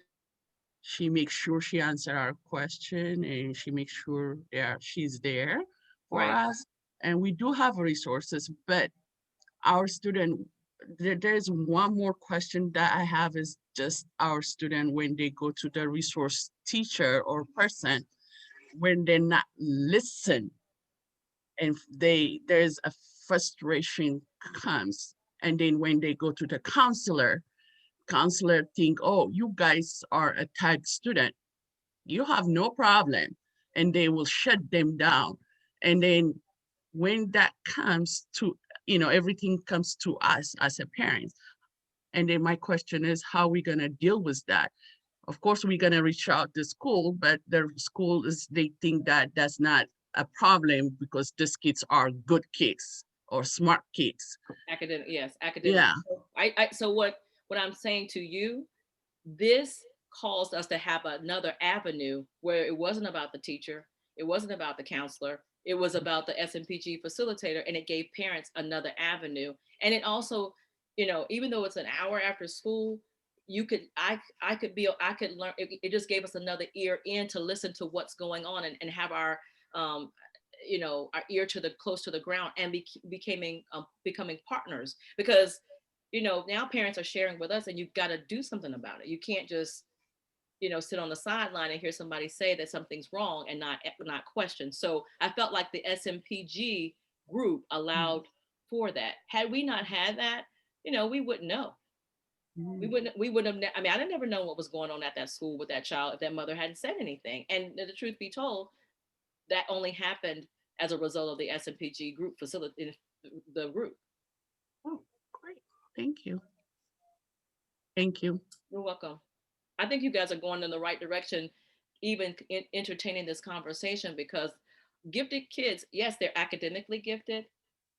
she makes sure she answers our question, and she makes sure she's there for us. And we do have resources, but our student, there's one more question that I have, is just our student, when they go to the resource teacher or person, when they're not listen, and there's a frustration comes, and then when they go to the counselor think, oh, you guys are a type student, you have no problem, and they will shut them down. And then when that comes to, everything comes to us as a parent. And then my question is, how are we going to deal with that? Of course, we're going to reach out to school, but the school they think that that's not a problem, because these kids are good kids or smart kids. Academic, yes, academic. Yeah. So what I'm saying to you, this caused us to have another avenue where it wasn't about the teacher, it wasn't about the counselor, it was about the SMPG facilitator, and it gave parents another avenue. And it also, even though it's an hour after school, I could learn. It just gave us another ear in to listen to what's going on, and have our our ear close to the ground, and becoming partners, because now parents are sharing with us, and you've got to do something about it. You can't just sit on the sideline and hear somebody say that something's wrong and not question. So I felt like the SMPG group allowed for that. Had we not had that, we wouldn't know. We wouldn't have. I'd never known what was going on at that school with that child if that mother hadn't said anything. And the truth be told, that only happened as a result of the SMPG group facilitating the group. Oh, great. Thank you. Thank you. You're welcome. I think you guys are going in the right direction, even entertaining this conversation, because gifted kids, yes, they're academically gifted,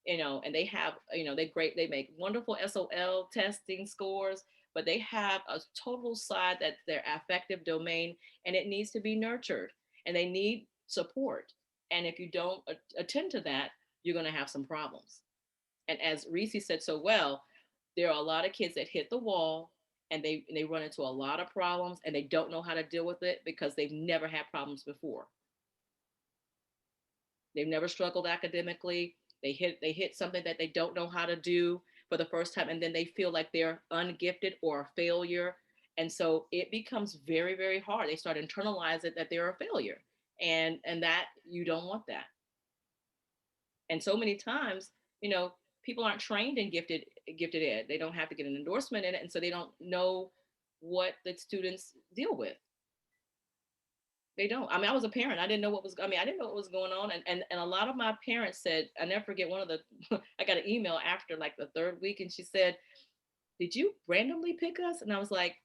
and they have, they make wonderful SOL testing scores, but they have a total side that's their affective domain, and it needs to be nurtured, and they need support. And if you don't attend to that, you're going to have some problems. And as Reese said so well, there are a lot of kids that hit the wall, and they run into a lot of problems, and they don't know how to deal with it because they've never had problems before. They've never struggled academically. They hit something that they don't know how to do for the first time, and then they feel like they're ungifted or a failure. And so it becomes very, very hard. They start internalizing that they're a failure, and that you don't want that. And so many times, people aren't trained in gifted ed. They don't have to get an endorsement in it, and so they don't know what the students deal with. They don't. I mean, I was a parent. I didn't know what was going on. And a lot of my parents said, I never forget I got an email after like the third week, and she said, "Did you randomly pick us?" And I was like,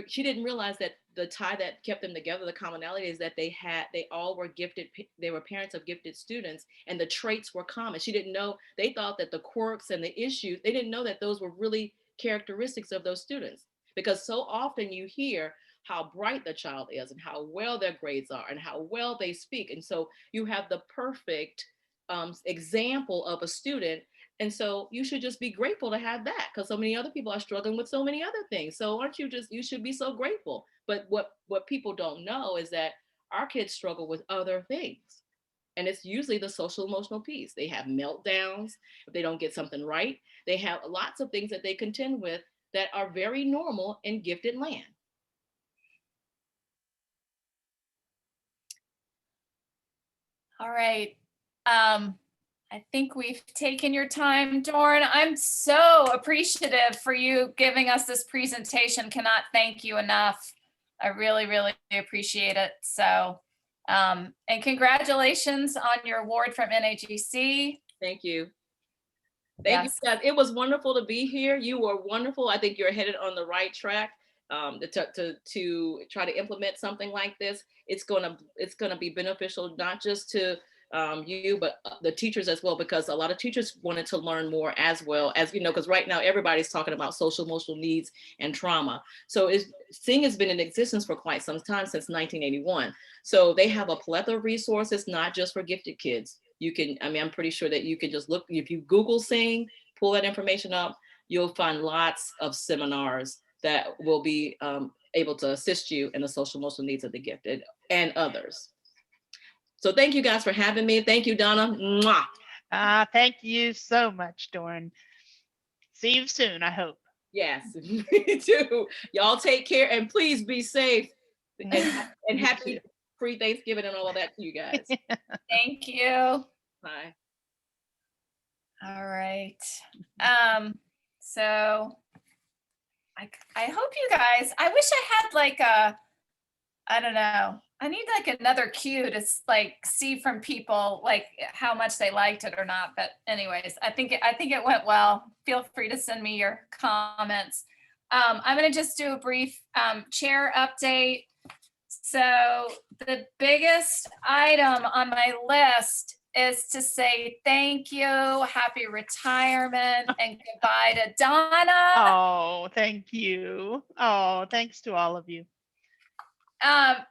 she didn't realize that the tie that kept them together, the commonality, is that they all were gifted. They were parents of gifted students, and the traits were common. She didn't know. They thought that the quirks and the issues, they didn't know that those were really characteristics of those students. Because so often you hear how bright the child is and how well their grades are and how well they speak. And so you have the perfect example of a student. And so you should just be grateful to have that, because so many other people are struggling with so many other things. So you should be so grateful. But what people don't know is that our kids struggle with other things. And it's usually the social emotional piece. They have meltdowns if they don't get something right. They have lots of things that they contend with that are very normal in gifted land. All right. I think we've taken your time, Dorn. I'm so appreciative for you giving us this presentation. Cannot thank you enough. I really, really appreciate it. So, and congratulations on your award from NAGC. Thank you. Thank you, guys. It was wonderful to be here. You were wonderful. I think you're headed on the right track. To try to implement something like this. It's gonna be beneficial not just to you, but the teachers as well, because a lot of teachers wanted to learn more as well, as because right now everybody's talking about social emotional needs and trauma. So SENG has been in existence for quite some time, since 1981. So they have a plethora of resources, not just for gifted kids. I'm pretty sure that you can just look, if you Google SENG, pull that information up, you'll find lots of seminars that will be able to assist you in the social emotional needs of the gifted and others. So thank you guys for having me. Thank you, Donna. Mwah. Thank you so much, Dorn. See you soon, I hope. Yes, me too. Y'all take care, and please be safe. And happy free Thanksgiving and all of that to you guys. Thank you. Bye. All right. So I hope you guys, I wish I had like I don't know. I need like another cue to like see from people like how much they liked it or not. But anyways, I think it went well. Feel free to send me your comments. I'm going to just do a brief chair update. So the biggest item on my list is to say thank you, happy retirement, and goodbye to Donna. Oh, thank you. Oh, thanks to all of you.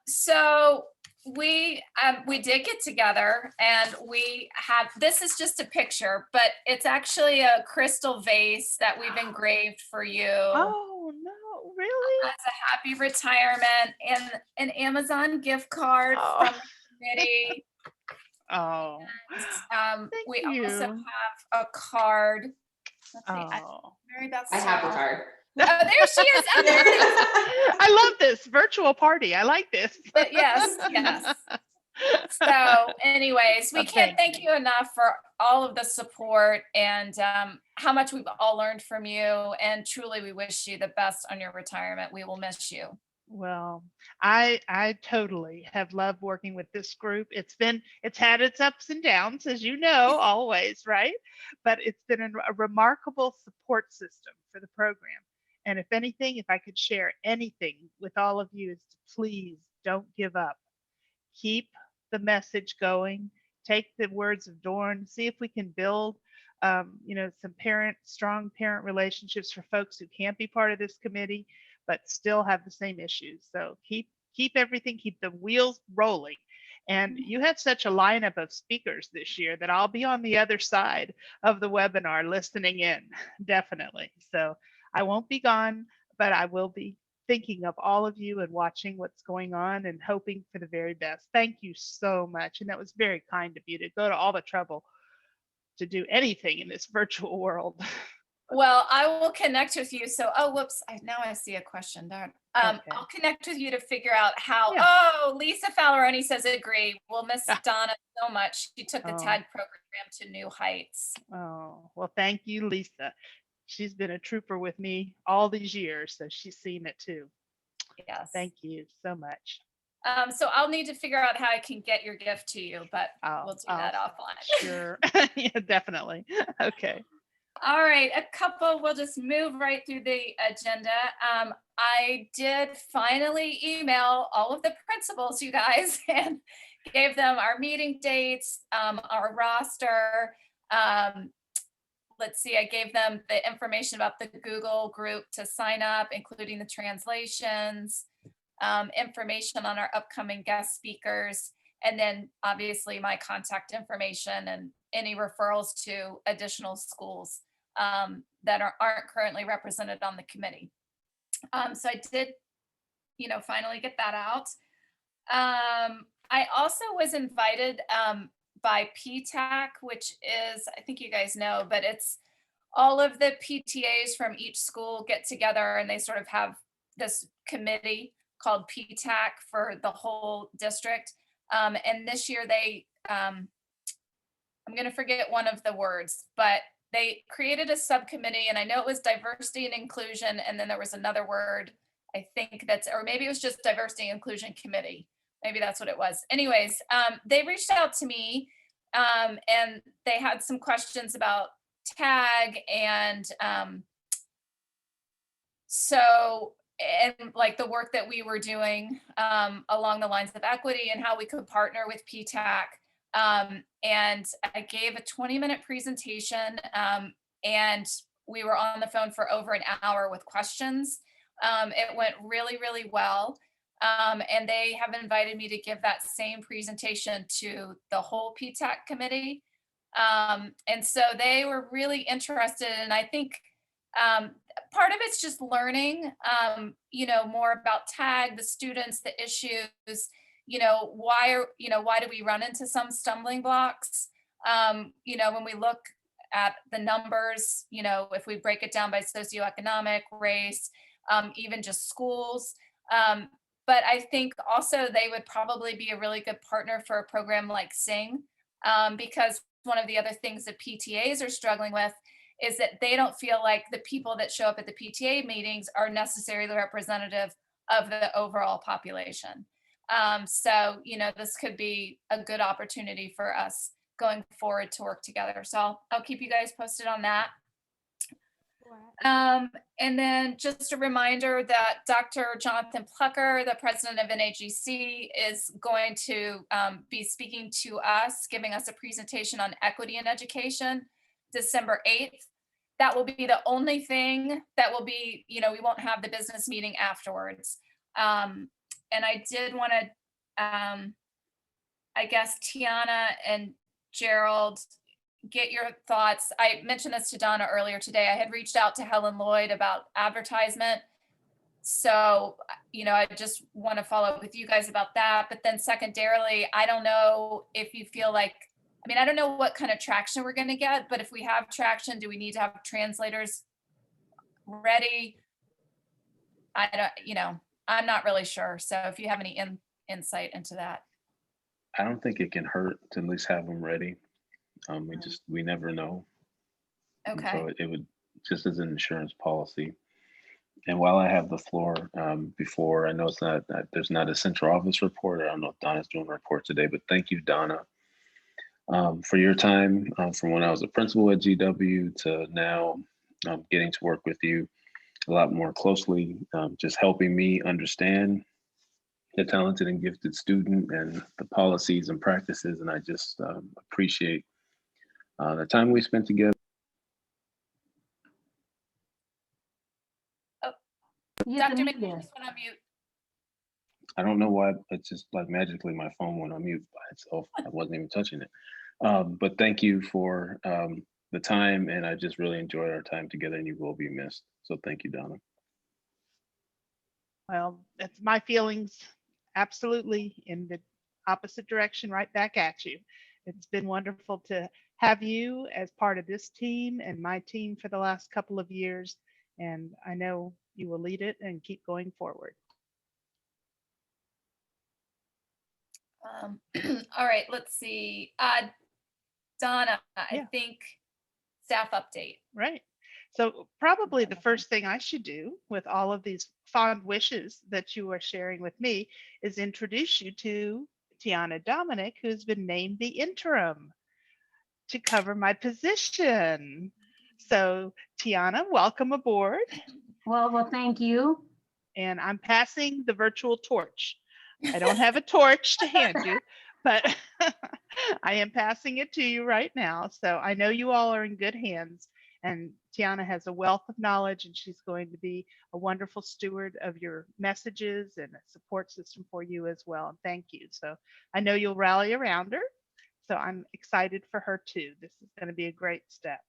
So we did get together, and we have, this is just a picture, but it's actually a crystal vase that we've engraved for you. Oh no, really? As a happy retirement, and an Amazon gift card from the committee. Oh, we you. also have a card. Let's see. Mary Beth, I have the card. Oh, there she is. Oh, there it is. I love this virtual party. I like this. But yes. So anyways, we can't thank you enough for all of the support and how much we've all learned from you. And truly, we wish you the best on your retirement. We will miss you. Well, I totally have loved working with this group. It's had its ups and downs, as you know, always, right? But it's been a remarkable support system for the program. And if anything, if I could share anything with all of you, is to please don't give up. Keep the message going, take the words of Dorn, see if we can build some strong parent relationships for folks who can't be part of this committee, but still have the same issues. So keep the wheels rolling. And you have such a lineup of speakers this year that I'll be on the other side of the webinar listening in, definitely. So I won't be gone, but I will be thinking of all of you and watching what's going on and hoping for the very best. Thank you so much. And that was very kind of you to go to all the trouble to do anything in this virtual world. Well, I will connect with you. So, oh, whoops. Now I see a question there. Okay. I'll connect with you to figure out how. Yeah. Oh, Lisa Falleroni says agree. We'll miss Donna so much. She took the TAG program to new heights. Oh, well, thank you, Lisa. She's been a trooper with me all these years, so she's seen it too. Yes. Thank you so much. So I'll need to figure out how I can get your gift to you, but we'll do that offline. Sure. Yeah, definitely. Okay. All right, we'll just move right through the agenda. I did finally email all of the principals, you guys, and gave them our meeting dates, our roster. Let's see, I gave them the information about the Google group to sign up, including the translations, information on our upcoming guest speakers, and then obviously my contact information and any referrals to additional schools that aren't currently represented on the committee. So I did, finally get that out. I also was invited by PTAC, which is, I think you guys know, but it's all of the PTAs from each school get together and they sort of have this committee called PTAC for the whole district. And this year I'm going to forget one of the words, but they created a subcommittee, and I know it was diversity and inclusion. And then there was another word, I think or maybe it was just diversity and inclusion committee. Maybe that's what it was. Anyways, they reached out to me and they had some questions about TAG and like the work that we were doing along the lines of equity and how we could partner with PTAC. And I gave a 20-minute presentation and we were on the phone for over an hour with questions. It went really, really well. And they have invited me to give that same presentation to the whole PTAC committee. And so they were really interested. And I think part of it's just learning, more about TAG, the students, the issues, why do we run into some stumbling blocks? When we look at the numbers, if we break it down by socioeconomic, race, even just schools. But I think also they would probably be a really good partner for a program like SENG, because one of the other things that PTAs are struggling with is that they don't feel like the people that show up at the PTA meetings are necessarily representative of the overall population. So, this could be a good opportunity for us going forward to work together. So I'll keep you guys posted on that. And then just a reminder that Dr. Jonathan Plucker, the president of NAGC, is going to be speaking to us, giving us a presentation on equity in education, December 8th. That will be the only thing that will be, we won't have the business meeting afterwards. And I did want to, I guess, Tiana and Gerald, get your thoughts. I mentioned this to Donna earlier today. I had reached out to Helen Lloyd about advertisement. So, I just want to follow up with you guys about that. But then secondarily, I don't know if you feel like, I don't know what kind of traction we're going to get, but if we have traction, do we need to have translators ready? I'm not really sure. So if you have any insight into that. I don't think it can hurt to at least have them ready. We never know. Okay. So it would, just as an insurance policy. And while I have the floor, before, I know there's not a central office report. I don't know if Donna's doing a report today, but thank you, Donna, for your time from when I was a principal at GW to now getting to work with you a lot more closely, just helping me understand a talented and gifted student and the policies and practices. And I just appreciate the time we spent together. Dr. McCorey, you just went on mute. I don't know why, it's just like magically my phone went on mute by itself. I wasn't even touching it. But thank you for the time, and I just really enjoyed our time together, and you will be missed. So thank you, Donna. Well, that's my feelings, absolutely in the opposite direction, right back at you. It's been wonderful to have you as part of this team and my team for the last couple of years. And I know you will lead it and keep going forward. All right, let's see. Donna, Yeah. I think staff update. Right. So probably the first thing I should do with all of these fond wishes that you are sharing with me is introduce you to Tiana Dominic, who's been named the interim to cover my position. So Tiana, welcome aboard. Well, thank you. And I'm passing the virtual torch. I don't have a torch to hand you, but I am passing it to you right now. So I know you all are in good hands, and Tiana has a wealth of knowledge, and she's going to be a wonderful steward of your messages and a support system for you as well. And thank you. So I know you'll rally around her. So I'm excited for her too. This is going to be a great step.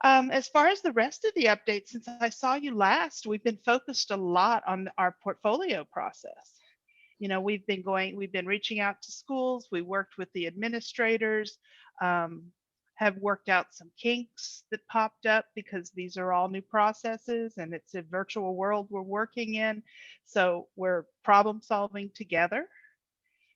As far as the rest of the updates, since I saw you last, we've been focused a lot on our portfolio process. You know, we've been reaching out to schools. We worked with the administrators, have worked out some kinks that popped up because these are all new processes and it's a virtual world we're working in. So we're problem solving together.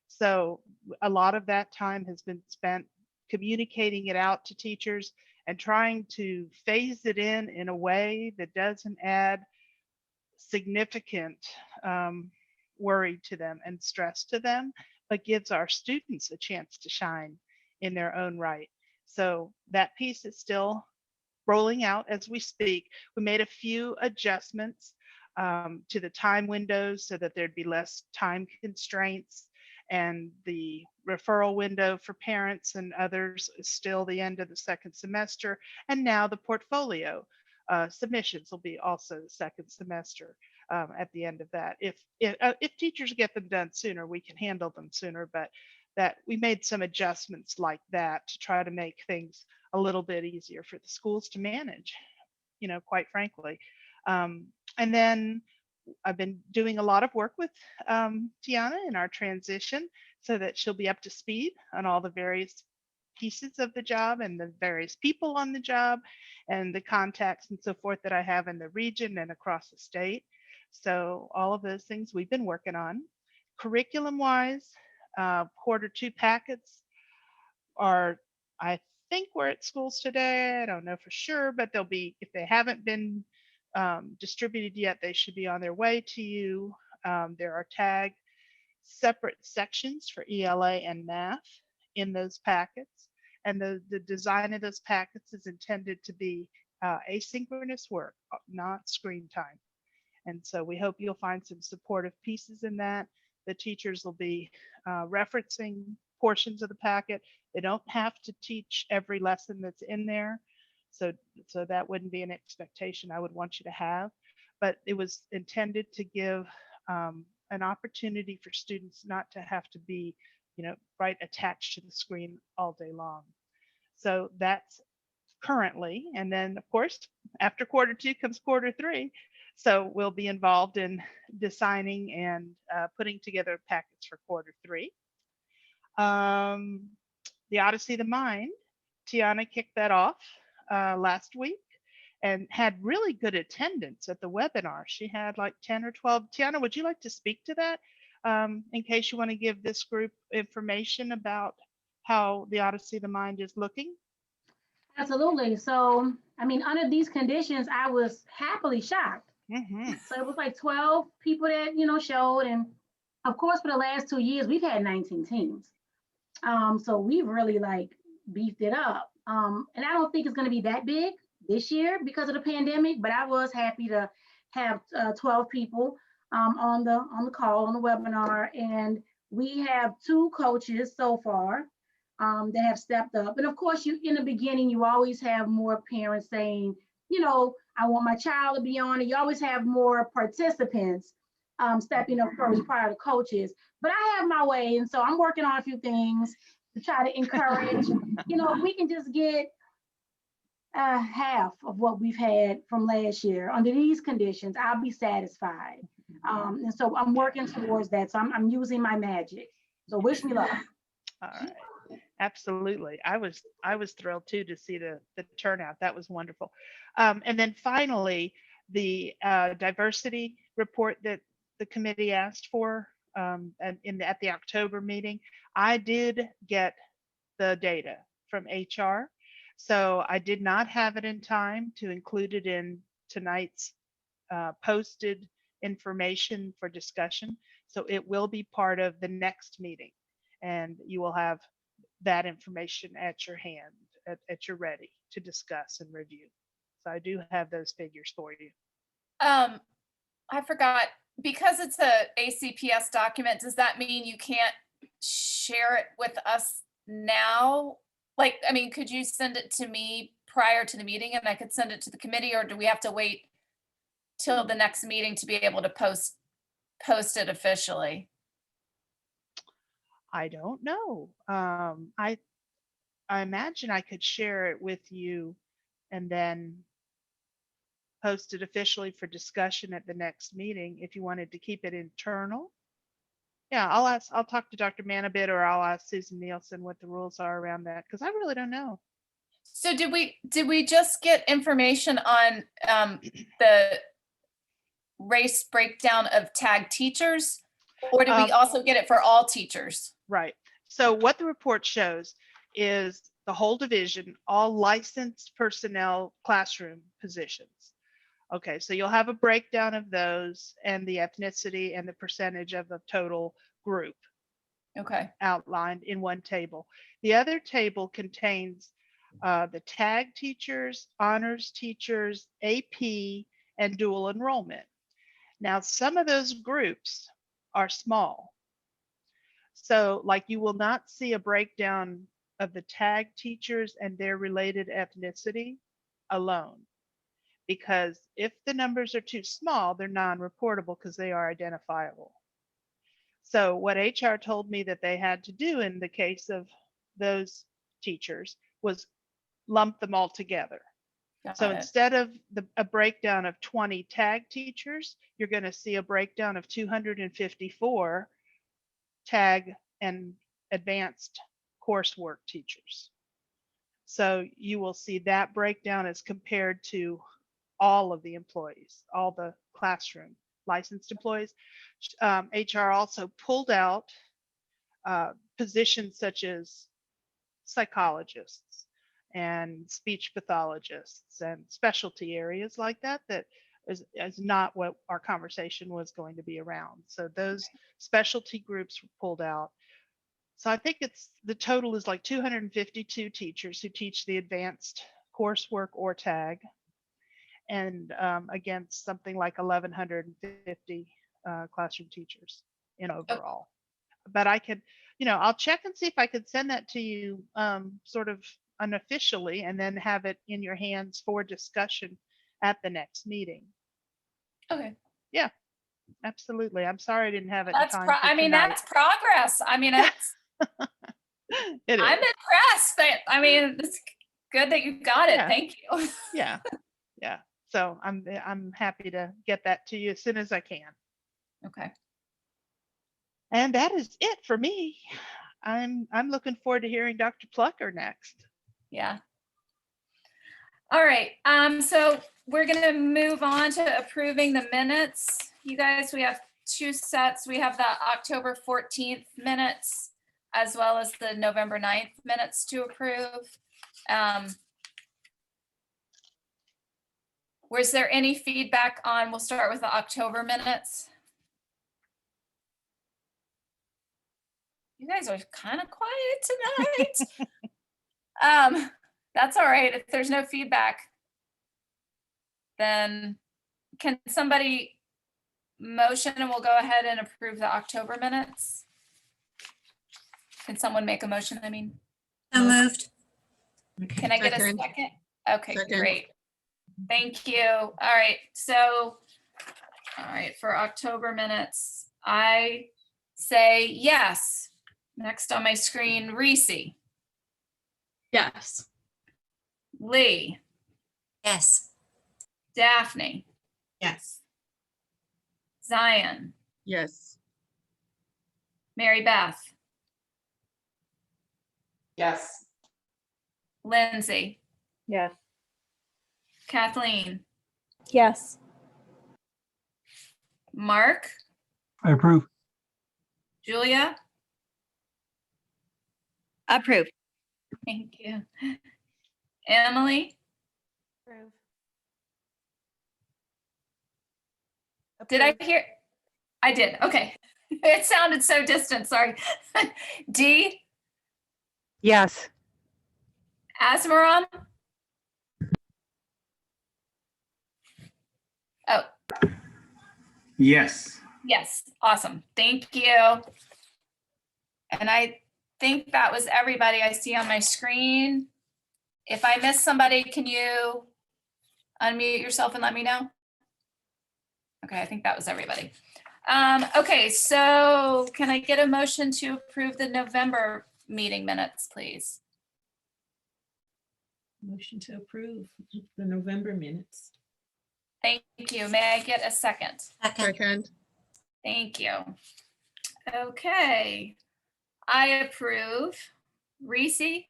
So a lot of that time has been spent communicating it out to teachers and trying to phase it in a way that doesn't add significant worry to them and stress to them, but gives our students a chance to shine in their own right. So that piece is still rolling out as we speak. We made a few adjustments to the time windows so that there'd be less time constraints, and the referral window for parents and others is still the end of the second semester. And now the portfolio submissions will be also the second semester at the end of that. If teachers get them done sooner, we can handle them sooner, but that we made some adjustments like that to try to make things a little bit easier for the schools to manage, you know, quite frankly. And then I've been doing a lot of work with Tiana in our transition so that she'll be up to speed on all the various pieces of the job and the various people on the job and the contacts and so forth that I have in the region and across the state. So all of those things we've been working on. Curriculum wise, Q2 packets are, I think we're at schools today. I don't know for sure, but they'll be, if they haven't been distributed yet, they should be on their way to you. There are tagged separate sections for ELA and math in those packets. And the design of those packets is intended to be asynchronous work, not screen time. And so we hope you'll find some supportive pieces in that. The teachers will be referencing portions of the packet. They don't have to teach every lesson that's in there. So that wouldn't be an expectation I would want you to have, but it was intended to give an opportunity for students not to have to be, you know, right attached to the screen all day long. So that's currently, and then of course, after Q2 comes Q3. So we'll be involved in designing and putting together packets for Q3. The Odyssey of the Mind, Tiana kicked that off last week and had really good attendance at the webinar. She had like 10 or 12. Tiana, would you like to speak to that in case you want to give this group information about how the Odyssey of the Mind is looking? Absolutely. So, I mean, under these conditions, I was happily shocked. Mm-hmm. So it was like 12 people that, you know, showed. And of course, for the last 2 years, we've had 19 teams. So we've really like beefed it up. And I don't think it's going to be that big this year because of the pandemic, but I was happy to have 12 people. on the call, on the webinar, and we have 2 coaches so far that have stepped up. And of course, in the beginning, you always have more parents saying, I want my child to be on, and you always have more participants stepping up first prior to coaches. But I have my way, and so I'm working on a few things to try to encourage. If we can just get half of what we've had from last year under these conditions, I'll be satisfied. And so I'm working towards that. So I'm using my magic. So wish me luck. All right. Absolutely. I was thrilled too to see the turnout. That was wonderful. And then finally, the diversity report that the committee asked for at the October meeting, I did get the data from HR. So I did not have it in time to include it in tonight's posted information for discussion. So it will be part of the next meeting, and you will have that information at your hand, at your ready to discuss and review. So I do have those figures for you. I forgot, because it's a ACPS document, does that mean you can't share it with us now? Like, I mean, could you send it to me prior to the meeting and I could send it to the committee, or do we have to wait till the next meeting to be able to post it officially? I don't know. I imagine I could share it with you and then post it officially for discussion at the next meeting if you wanted to keep it internal. Yeah, I'll talk to Dr. Manabit, or I'll ask Susan Nielsen what the rules are around that, because I really don't know. So did we just get information on the race breakdown of tag teachers, or did we also get it for all teachers? Right. So what the report shows is the whole division, all licensed personnel classroom positions. Okay, so you'll have a breakdown of those and the ethnicity and the percentage of the total group. Okay. Outlined in one table. The other table contains the tag teachers, honors teachers, AP, and dual enrollment. Now, some of those groups are small. So like you will not see a breakdown of the tag teachers and their related ethnicity alone, because if the numbers are too small, they're non-reportable because they are identifiable. So what HR told me that they had to do in the case of those teachers was lump them all together. So instead of a breakdown of 20 tag teachers, you're going to see a breakdown of 254 tag and advanced coursework teachers. So you will see that breakdown as compared to all of the employees, all the classroom licensed employees. HR also pulled out positions such as psychologists and speech pathologists and specialty areas like that, that is not what our conversation was going to be around. So those specialty groups were pulled out. So I think the total is like 252 teachers who teach the advanced coursework or tag, and against something like 1,150 classroom teachers in overall. But I could, I'll check and see if I could send that to you sort of unofficially, and then have it in your hands for discussion at the next meeting. Okay. Yeah, absolutely. I'm sorry I didn't have it That's in time. I mean, that's progress. I mean, it's, it is. I'm impressed. I mean, it's good that you got it. Yeah. Thank you. Yeah. Yeah. So I'm happy to get that to you as soon as I can. Okay. And that is it for me. I'm looking forward to hearing Dr. Plucker next. Yeah. All right. So we're going to move on to approving the minutes. You guys, we have 2 sets. We have the October 14th minutes as well as the November 9th minutes to approve. Was there any feedback on, we'll start with the October minutes. You guys are kind of quiet tonight. That's all right. If there's no feedback, then can somebody motion and we'll go ahead and approve the October minutes. Can someone make a motion? I mean, So moved. can I get a Second. second? Okay, Second. great. Thank you. All right, so, all right, for October minutes, I say yes. Next on my screen, Reese, Yes. Lee, Yes. Daphne, Yes. Zion, Yes. Mary Beth, Yes. Lindsay, Yes. Kathleen, Yes. Mark, I approve. Julia. Approve. Thank you. Emily, Approve. did I hear? I did, okay. It sounded so distant, sorry. D, Yes. Asmaram? Oh, Yes. yes, awesome, thank you. And I think that was everybody I see on my screen. If I missed somebody, can you unmute yourself and let me know? Okay, I think that was everybody. Okay, so can I get a motion to approve the November meeting minutes, please? Motion to approve the November minutes. Thank you. May I get a second? Second. Second. Thank you. Okay, I approve. Reese,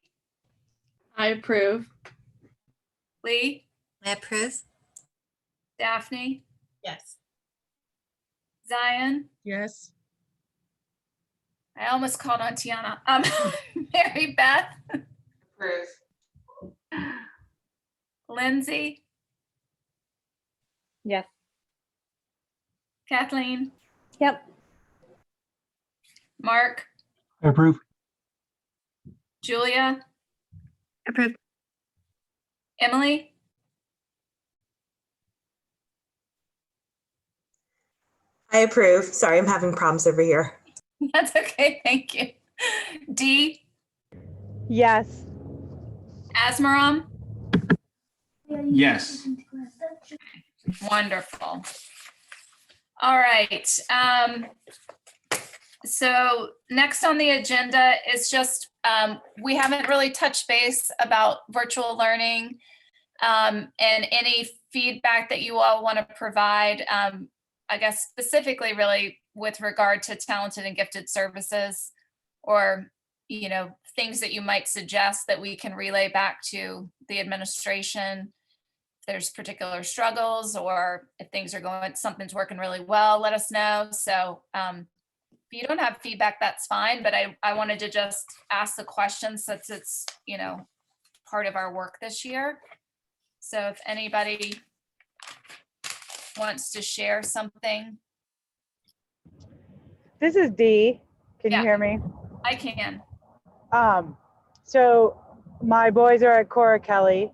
I approve. Lee, I approve. Daphne, Yes. Zion. Yes. I almost called on Tiana. Mary Beth, Approve. Lindsay, Yes. Kathleen, Yep. Mark, I approve. Julia, Approve. Emily, I approve. Sorry, I'm having problems over here. that's okay, thank you. D, Yes. Asmaram, Yes. wonderful. All right, so next on the agenda is just, we haven't really touched base about virtual learning and any feedback that you all want to provide, I guess specifically really with regard to talented and gifted services, or, you know, things that you might suggest that we can relay back to the administration. If there's particular struggles, or if things are going, something's working really well, let us know. So if you don't have feedback, that's fine, but I wanted to just ask the question since it's, you know, part of our work this year. So if anybody wants to share something. This is Dee. Can Yeah. you hear me? I can. So my boys are at Cora Kelly,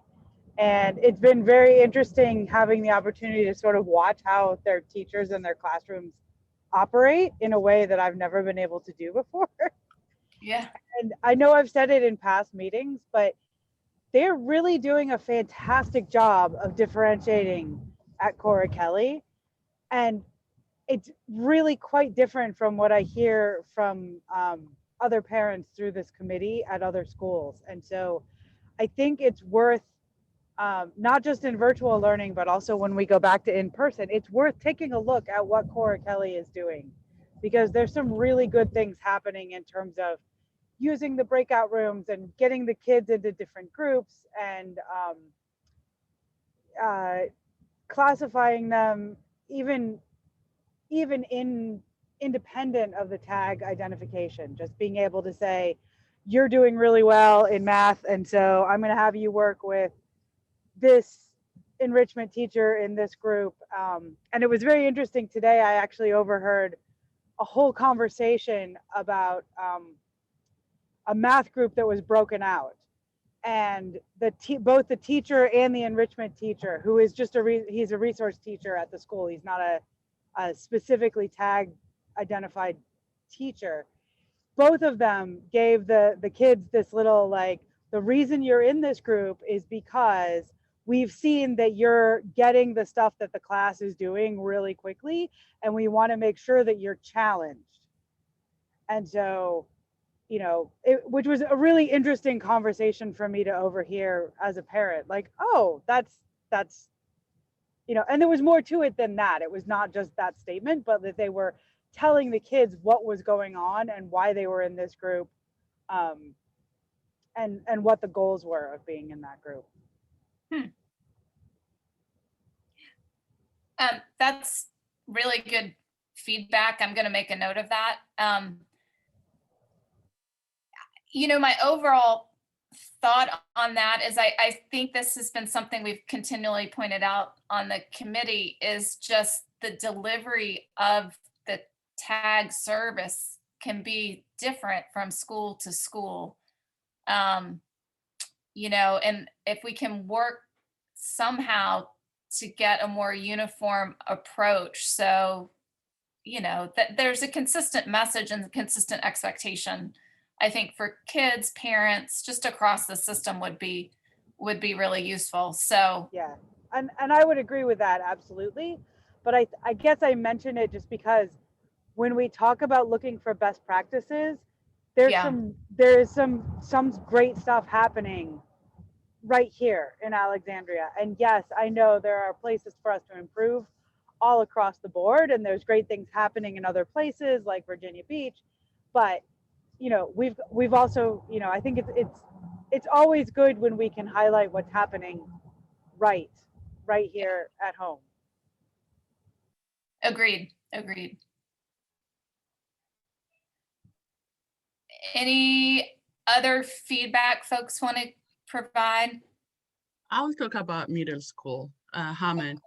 and it's been very interesting having the opportunity to sort of watch how their teachers and their classrooms operate in a way that I've never been able to do before. Yeah. And I know I've said it in past meetings, but they're really doing a fantastic job of differentiating at Cora Kelly. And it's really quite different from what I hear from other parents through this committee at other schools. And so I think it's worth, not just in virtual learning, but also when we go back to in person, it's worth taking a look at what Cora Kelly is doing, because there's some really good things happening in terms of using the breakout rooms and getting the kids into different groups and classifying them even independent of the tag identification, just being able to say, you're doing really well in math, and so I'm going to have you work with this enrichment teacher in this group. And it was very interesting today. I actually overheard a whole conversation about a math group that was broken out, and both the teacher and the enrichment teacher, who is just he's a resource teacher at the school. He's not a a specifically tagged identified teacher. Both of them gave the kids this little like, the reason you're in this group is because we've seen that you're getting the stuff that the class is doing really quickly, and we want to make sure that you're challenged. And so, you know, which was a really interesting conversation for me to overhear as a parent, like, oh, that's, you know, and there was more to it than that. It was not just that statement, but that they were telling the kids what was going on and why they were in this group, and what the goals were of being in that group. That's really good feedback. I'm going to make a note of that. You know, my overall thought on that is I think this has been something we've continually pointed out on the committee, is just the delivery of the tag service can be different from school to school. You know, and if we can work somehow to get a more uniform approach, so, you know, that there's a consistent message and consistent expectation, I think for kids, parents, just across the system would be really useful. So yeah, and I would agree with that, absolutely. But I guess I mention it just because when we talk about looking for best practices, there is some great stuff happening right here in Alexandria. And yes, I know there are places for us to improve all across the board, and there's great things happening in other places like Virginia Beach. But, you know, we've also, you know, I think it's always good when we can highlight what's happening right here at home. Agreed. Any other feedback folks want to provide? I'll talk about middle school, Hammond,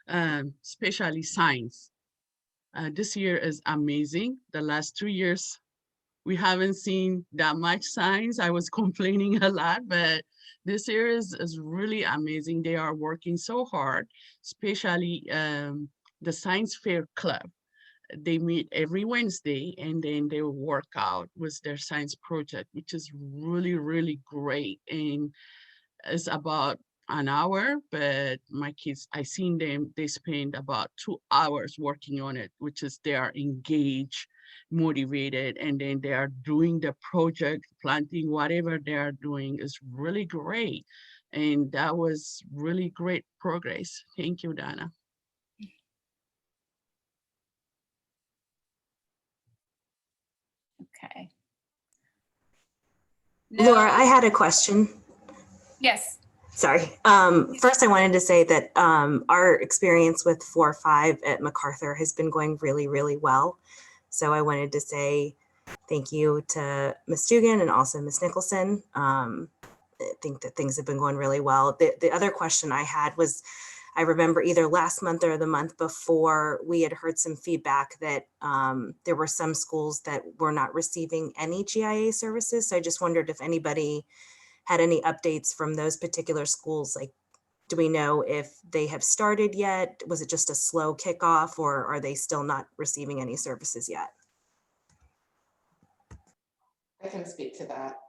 especially science. This year is amazing. The last 2 years, we haven't seen that much science. I was complaining a lot, but this year is really amazing. They are working so hard, especially the science fair club. They meet every Wednesday, and then they work out with their science project, which is really, really great. And it's about an hour, but my kids, I seen them, they spend about 2 hours working on it, which is they are engaged, motivated, and then they are doing the project, planting, whatever they are doing is really great. And that was really great progress. Thank you, Donna. Okay. Laura, I had a question. Yes. Sorry. First, I wanted to say that our experience with 4-5 at MacArthur has been going really, really well. So I wanted to say thank you to Ms. Dugan and also Ms. Nicholson. I think that things have been going really well. The other question I had was, I remember either last month or the month before, we had heard some feedback that there were some schools that were not receiving any GIA services. So I just wondered if anybody had any updates from those particular schools. Like, do we know if they have started yet? Was it just a slow kickoff, or are they still not receiving any services yet? I can speak to that.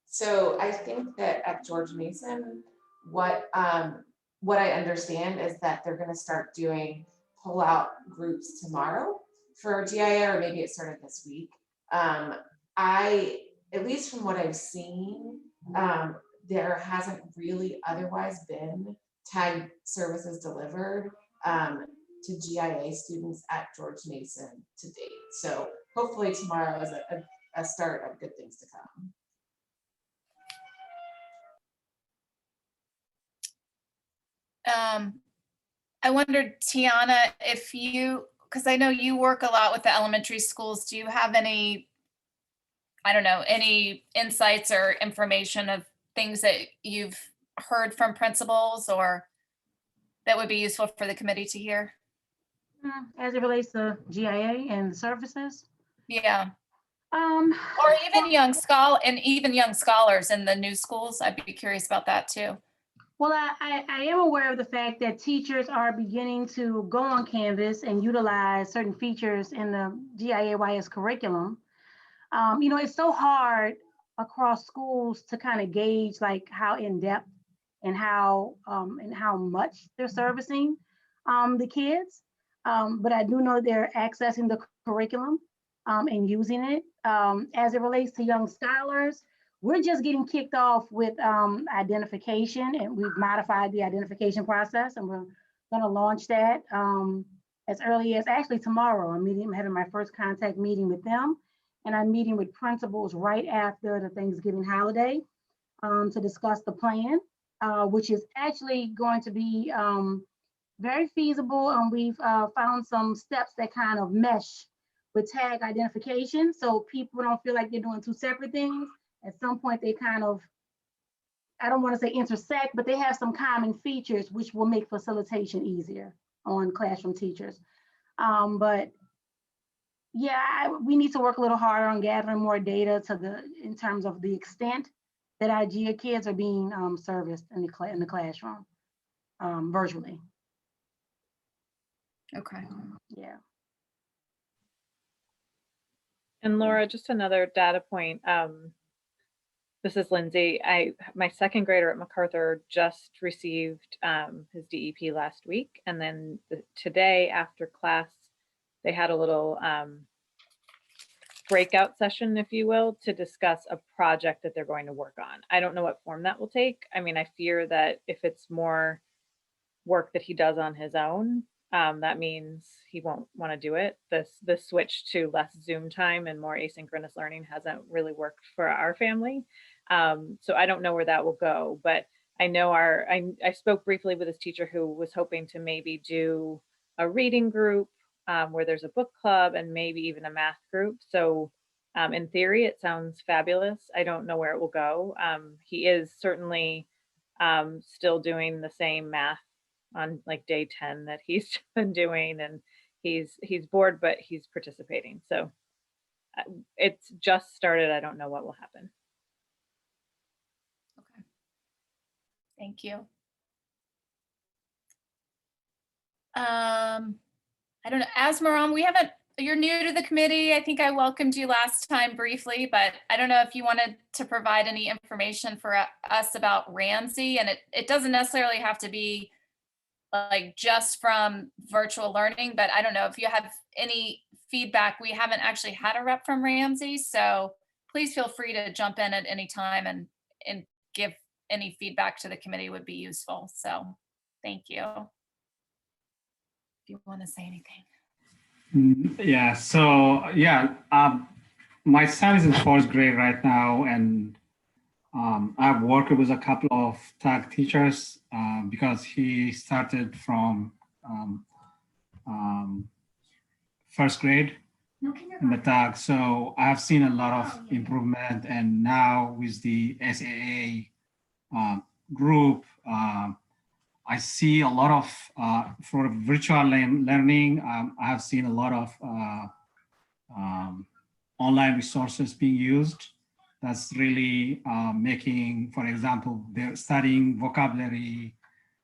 So I think that at George Mason, what I understand is that they're going to start doing pull-out groups tomorrow for GIA, or maybe it started this week. At least from what I've seen, there hasn't really otherwise been tag services delivered to GIA students at George Mason to date. So hopefully tomorrow is a start of good things to come. I wondered, Tiana, if you, because I know you work a lot with the elementary schools, do you have any, I don't know, any insights or information of things that you've heard from principals or that would be useful for the committee to hear? As it relates to GIA and services? Yeah. Or even young scholars in the new schools. I'd be curious about that too. Well, I am aware of the fact that teachers are beginning to go on Canvas and utilize certain features in the GIAYS curriculum. It's so hard across schools to kind of gauge like how in depth and how much they're servicing the kids. But I do know they're accessing the curriculum and using it. As it relates to young scholars, we're just getting kicked off with identification, and we've modified the identification process, and we're going to launch that as early as actually tomorrow. I'm having my first contact meeting with them, and I'm meeting with principals right after the Thanksgiving holiday to discuss the plan, which is actually going to be very feasible. And we've found some steps that kind of mesh with tag identification, so people don't feel like they're doing two separate things. At some point, they kind of, I don't want to say intersect, but they have some common features which will make facilitation easier on classroom teachers. But yeah, we need to work a little harder on gathering more data in terms of the extent that our GIA kids are being serviced in the classroom virtually. Okay. Yeah. And Laura, just another data point. This is Lindsay. My second grader at MacArthur just received his DEP last week. And then today after class, they had a little breakout session, if you will, to discuss a project that they're going to work on. I don't know what form that will take. I mean, I fear that if it's more work that he does on his own, that means he won't want to do it. The switch to less Zoom time and more asynchronous learning hasn't really worked for our family. So I don't know where that will go, but I know I spoke briefly with his teacher who was hoping to maybe do a reading group where there's a book club and maybe even a math group. So in theory, it sounds fabulous. I don't know where it will go. He is certainly still doing the same math on like day 10 that he's been doing, and he's bored, but he's participating. So it's just started. I don't know what will happen. Okay. Thank you. I don't know, Asmaram, you're new to the committee. I think I welcomed you last time briefly, but I don't know if you wanted to provide any information for us about Ramsey, and it doesn't necessarily have to be like just from virtual learning, but I don't know if you have any feedback. We haven't actually had a rep from Ramsey, so please feel free to jump in at any time and give any feedback to the committee would be useful. So thank you. If you want to say anything. Yeah, so yeah, my son is in 4th grade right now, and I've worked with a couple of tag teachers because he started from 1st grade in the tag. So I've seen a lot of improvement, and now with the SAA group, I see a lot of, for virtual learning, I have seen a lot of online resources being used. That's really making, for example, they're studying vocabulary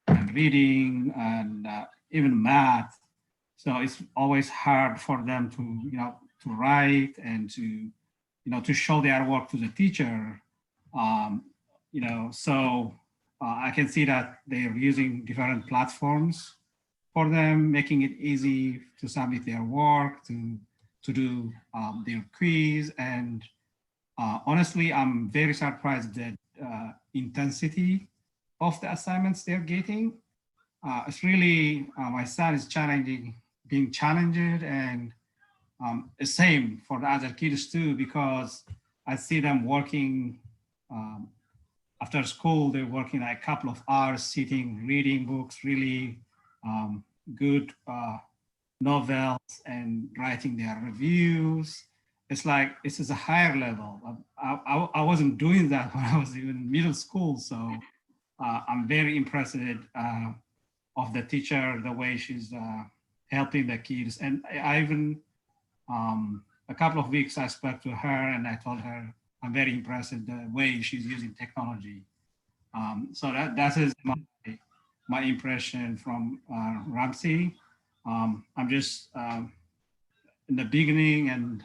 and reading and even math. So it's always hard for them to write and to show their work to the teacher. So I can see that they're using different platforms for them, making it easy to submit their work, to do their quiz. And honestly, I'm very surprised that intensity of the assignments they're getting. It's really, my son is being challenged, and the same for the other kids too, because I see them working after school. They're working like a couple of hours sitting, reading books, really good novels, and writing their reviews. It's like, this is a higher level. I wasn't doing that when I was in middle school. So I'm very impressed of the teacher, the way she's helping the kids. And I even, a couple of weeks I spoke to her and I told her, I'm very impressed with the way she's using technology So that is my impression from Ramsey. I'm just in the beginning, and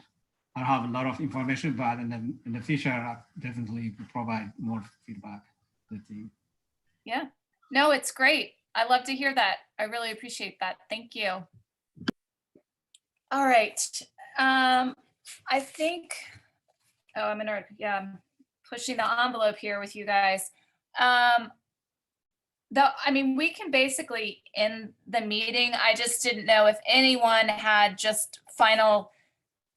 I have a lot of information, but in the future, I'll definitely provide more feedback to the team. Yeah, no, it's great. I love to hear that. I really appreciate that. Thank you. All right. I think, I'm pushing the envelope here with you guys. I mean, we can basically end the meeting. I just didn't know if anyone had just final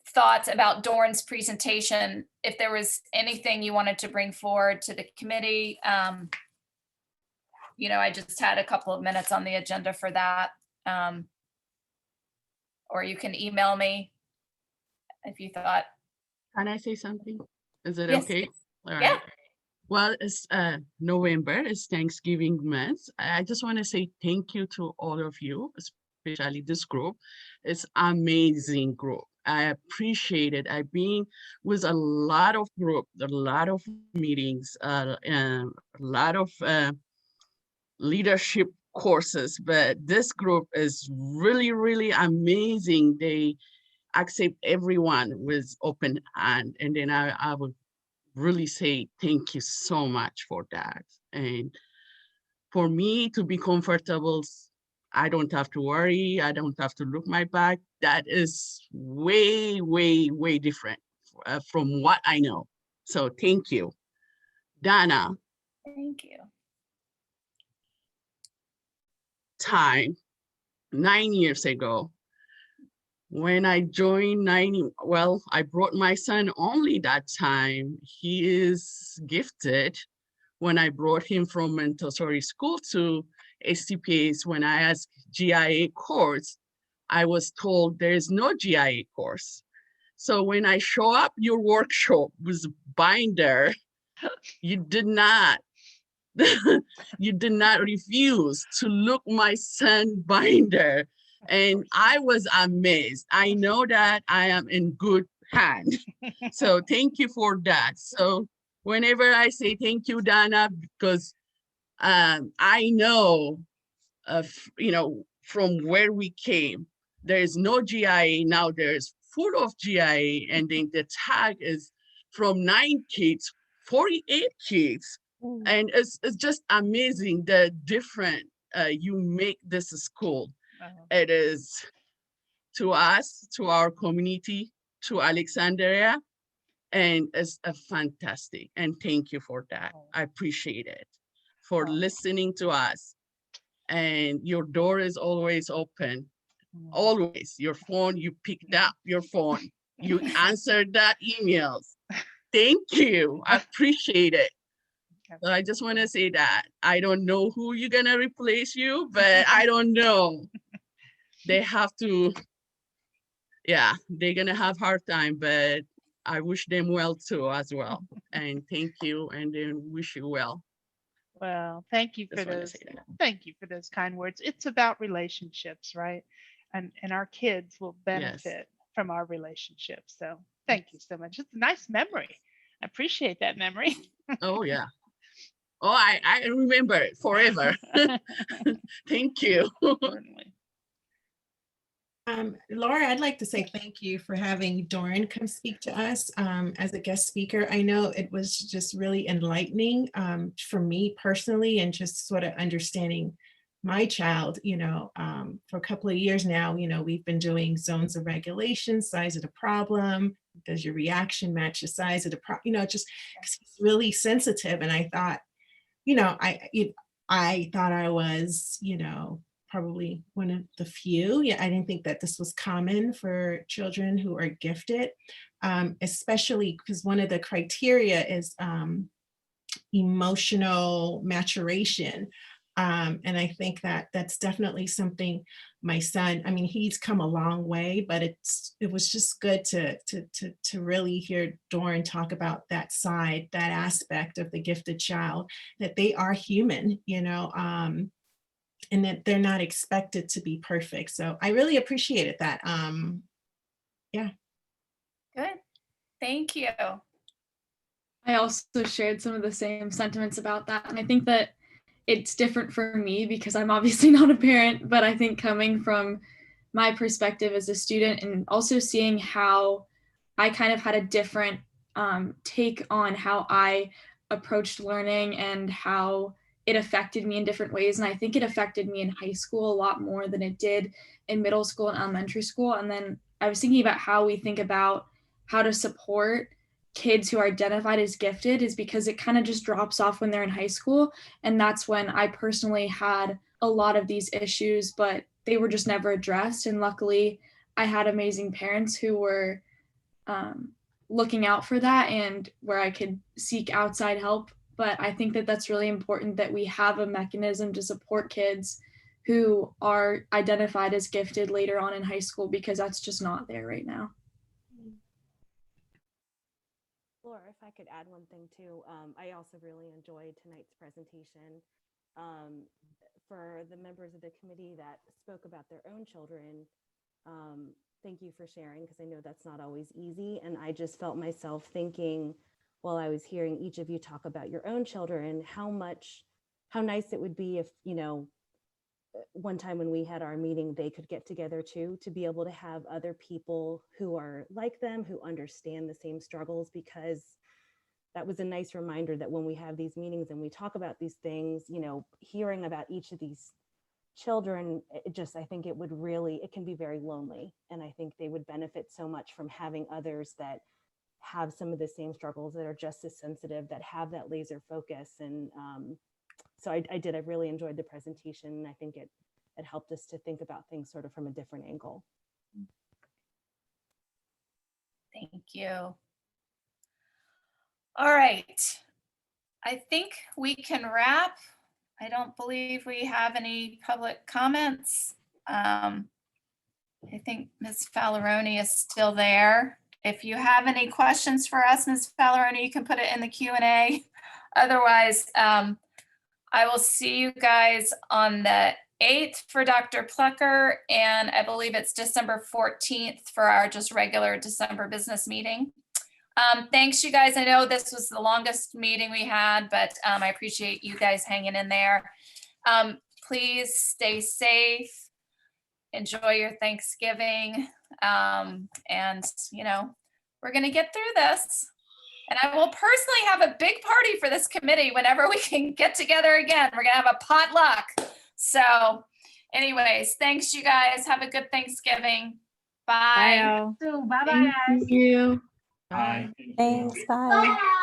thoughts about Dorn's presentation, if there was anything you wanted to bring forward to the committee. You know, I just had a couple of minutes on the agenda for that. Or you can email me if you thought. Can I say something? Is it Yes. okay? All right. Yeah. Well, it's November, it's Thanksgiving month. I just want to say thank you to all of you, especially this group. It's amazing group. I appreciate it. I've been with a lot of group, a lot of meetings, a lot of leadership courses, but this group is really, really amazing. They accept everyone with open hand. And then I would really say thank you so much for that. And for me to be comfortable, I don't have to worry. I don't have to look my back. That is way, way, way different from what I know. So thank you. Dana. Thank you. Time 9 years ago, when I joined I brought my son only that time. He is gifted. When I brought him from Montessori school to SCPA's, when I asked GIA course, I was told there is no GIA course. So when I show up your workshop with binder, you did not refuse to look my son binder. And I was amazed. I know that I am in good hand. So thank you for that. So whenever I say thank you, Dana, because I know, from where we came, there is no GIA. Now there's full of GIA. And then the tag is from 9 kids, 48 kids. And it's just amazing the different you make this school. It is to us, to our community, to Alexandria, and it's a fantastic. And thank you for that. I appreciate it for listening to us. And your door is always open. Always. Your phone, you picked up your phone. You answered that emails. Thank you. I appreciate it. So I just want to say that I don't know who you're going to replace you, but I don't know. They have to, they're going to have hard time, but I wish them well too as well. And thank you, and then wish you well. Well, thank you for those. Thank you for those kind words. It's about relationships, right? And our kids will benefit from our relationships. So thank you so much. It's a nice memory. I appreciate that memory. Oh yeah. Oh, I remember it forever. Thank you. Laura, I'd like to say thank you for having Dorn come speak to us as a guest speaker. I know it was just really enlightening for me personally, and just sort of understanding my child, for a couple of years now, we've been doing zones of regulation, size of the problem. Does your reaction match the size of the problem? Just it's really sensitive. And I thought, I thought I was, probably one of the few. I didn't think that this was common for children who are gifted, especially because one of the criteria is emotional maturation. And I think that that's definitely something my son, he's come a long way, but it was just good to really hear Dorn talk about that side, that aspect of the gifted child, that they are human, and that they're not expected to be perfect. So I really appreciated that. Yeah. Good. Thank you. I also shared some of the same sentiments about that. And I think that it's different for me because I'm obviously not a parent, but I think coming from my perspective as a student and also seeing how I kind of had a different take on how I approached learning and how it affected me in different ways. And I think it affected me in high school a lot more than it did in middle school and elementary school. And then I was thinking about how we think about how to support kids who are identified as gifted is because it kind of just drops off when they're in high school. And that's when I personally had a lot of these issues, but they were just never addressed. And luckily, I had amazing parents who were looking out for that and where I could seek outside help. But I think that that's really important that we have a mechanism to support kids who are identified as gifted later on in high school, because that's just not there right now. Laura, if I could add one thing too, I also really enjoyed tonight's presentation. For the members of the committee that spoke about their own children, thank you for sharing, because I know that's not always easy. And I just felt myself thinking while I was hearing each of you talk about your own children, how nice it would be if, you know, one time when we had our meeting, they could get together too, to be able to have other people who are like them, who understand the same struggles, because that was a nice reminder that when we have these meetings and we talk about these things, you know, hearing about each of these children, I think it can be very lonely. And I think they would benefit so much from having others that have some of the same struggles, that are just as sensitive, that have that laser focus. And so I really enjoyed the presentation. And I think it helped us to think about things sort of from a different angle. Thank you. All right. I think we can wrap. I don't believe we have any public comments. I think Ms. Falleroni is still there. If you have any questions for us, Ms. Falleroni, you can put it in the Q&A. Otherwise, I will see you guys on the 8th for Dr. Plucker, and I believe it's December 14th for our just regular December business meeting. Thanks, you guys. I know this was the longest meeting we had, but I appreciate you guys hanging in there. Please stay safe. Enjoy your Thanksgiving. And, you know, we're going to get through this. And I will personally have a big party for this committee whenever we can get together again. We're going to have a potluck. So anyways, thanks, you guys. Have a good Thanksgiving. Bye. Bye-bye. Thank you. Bye. Thanks. Bye.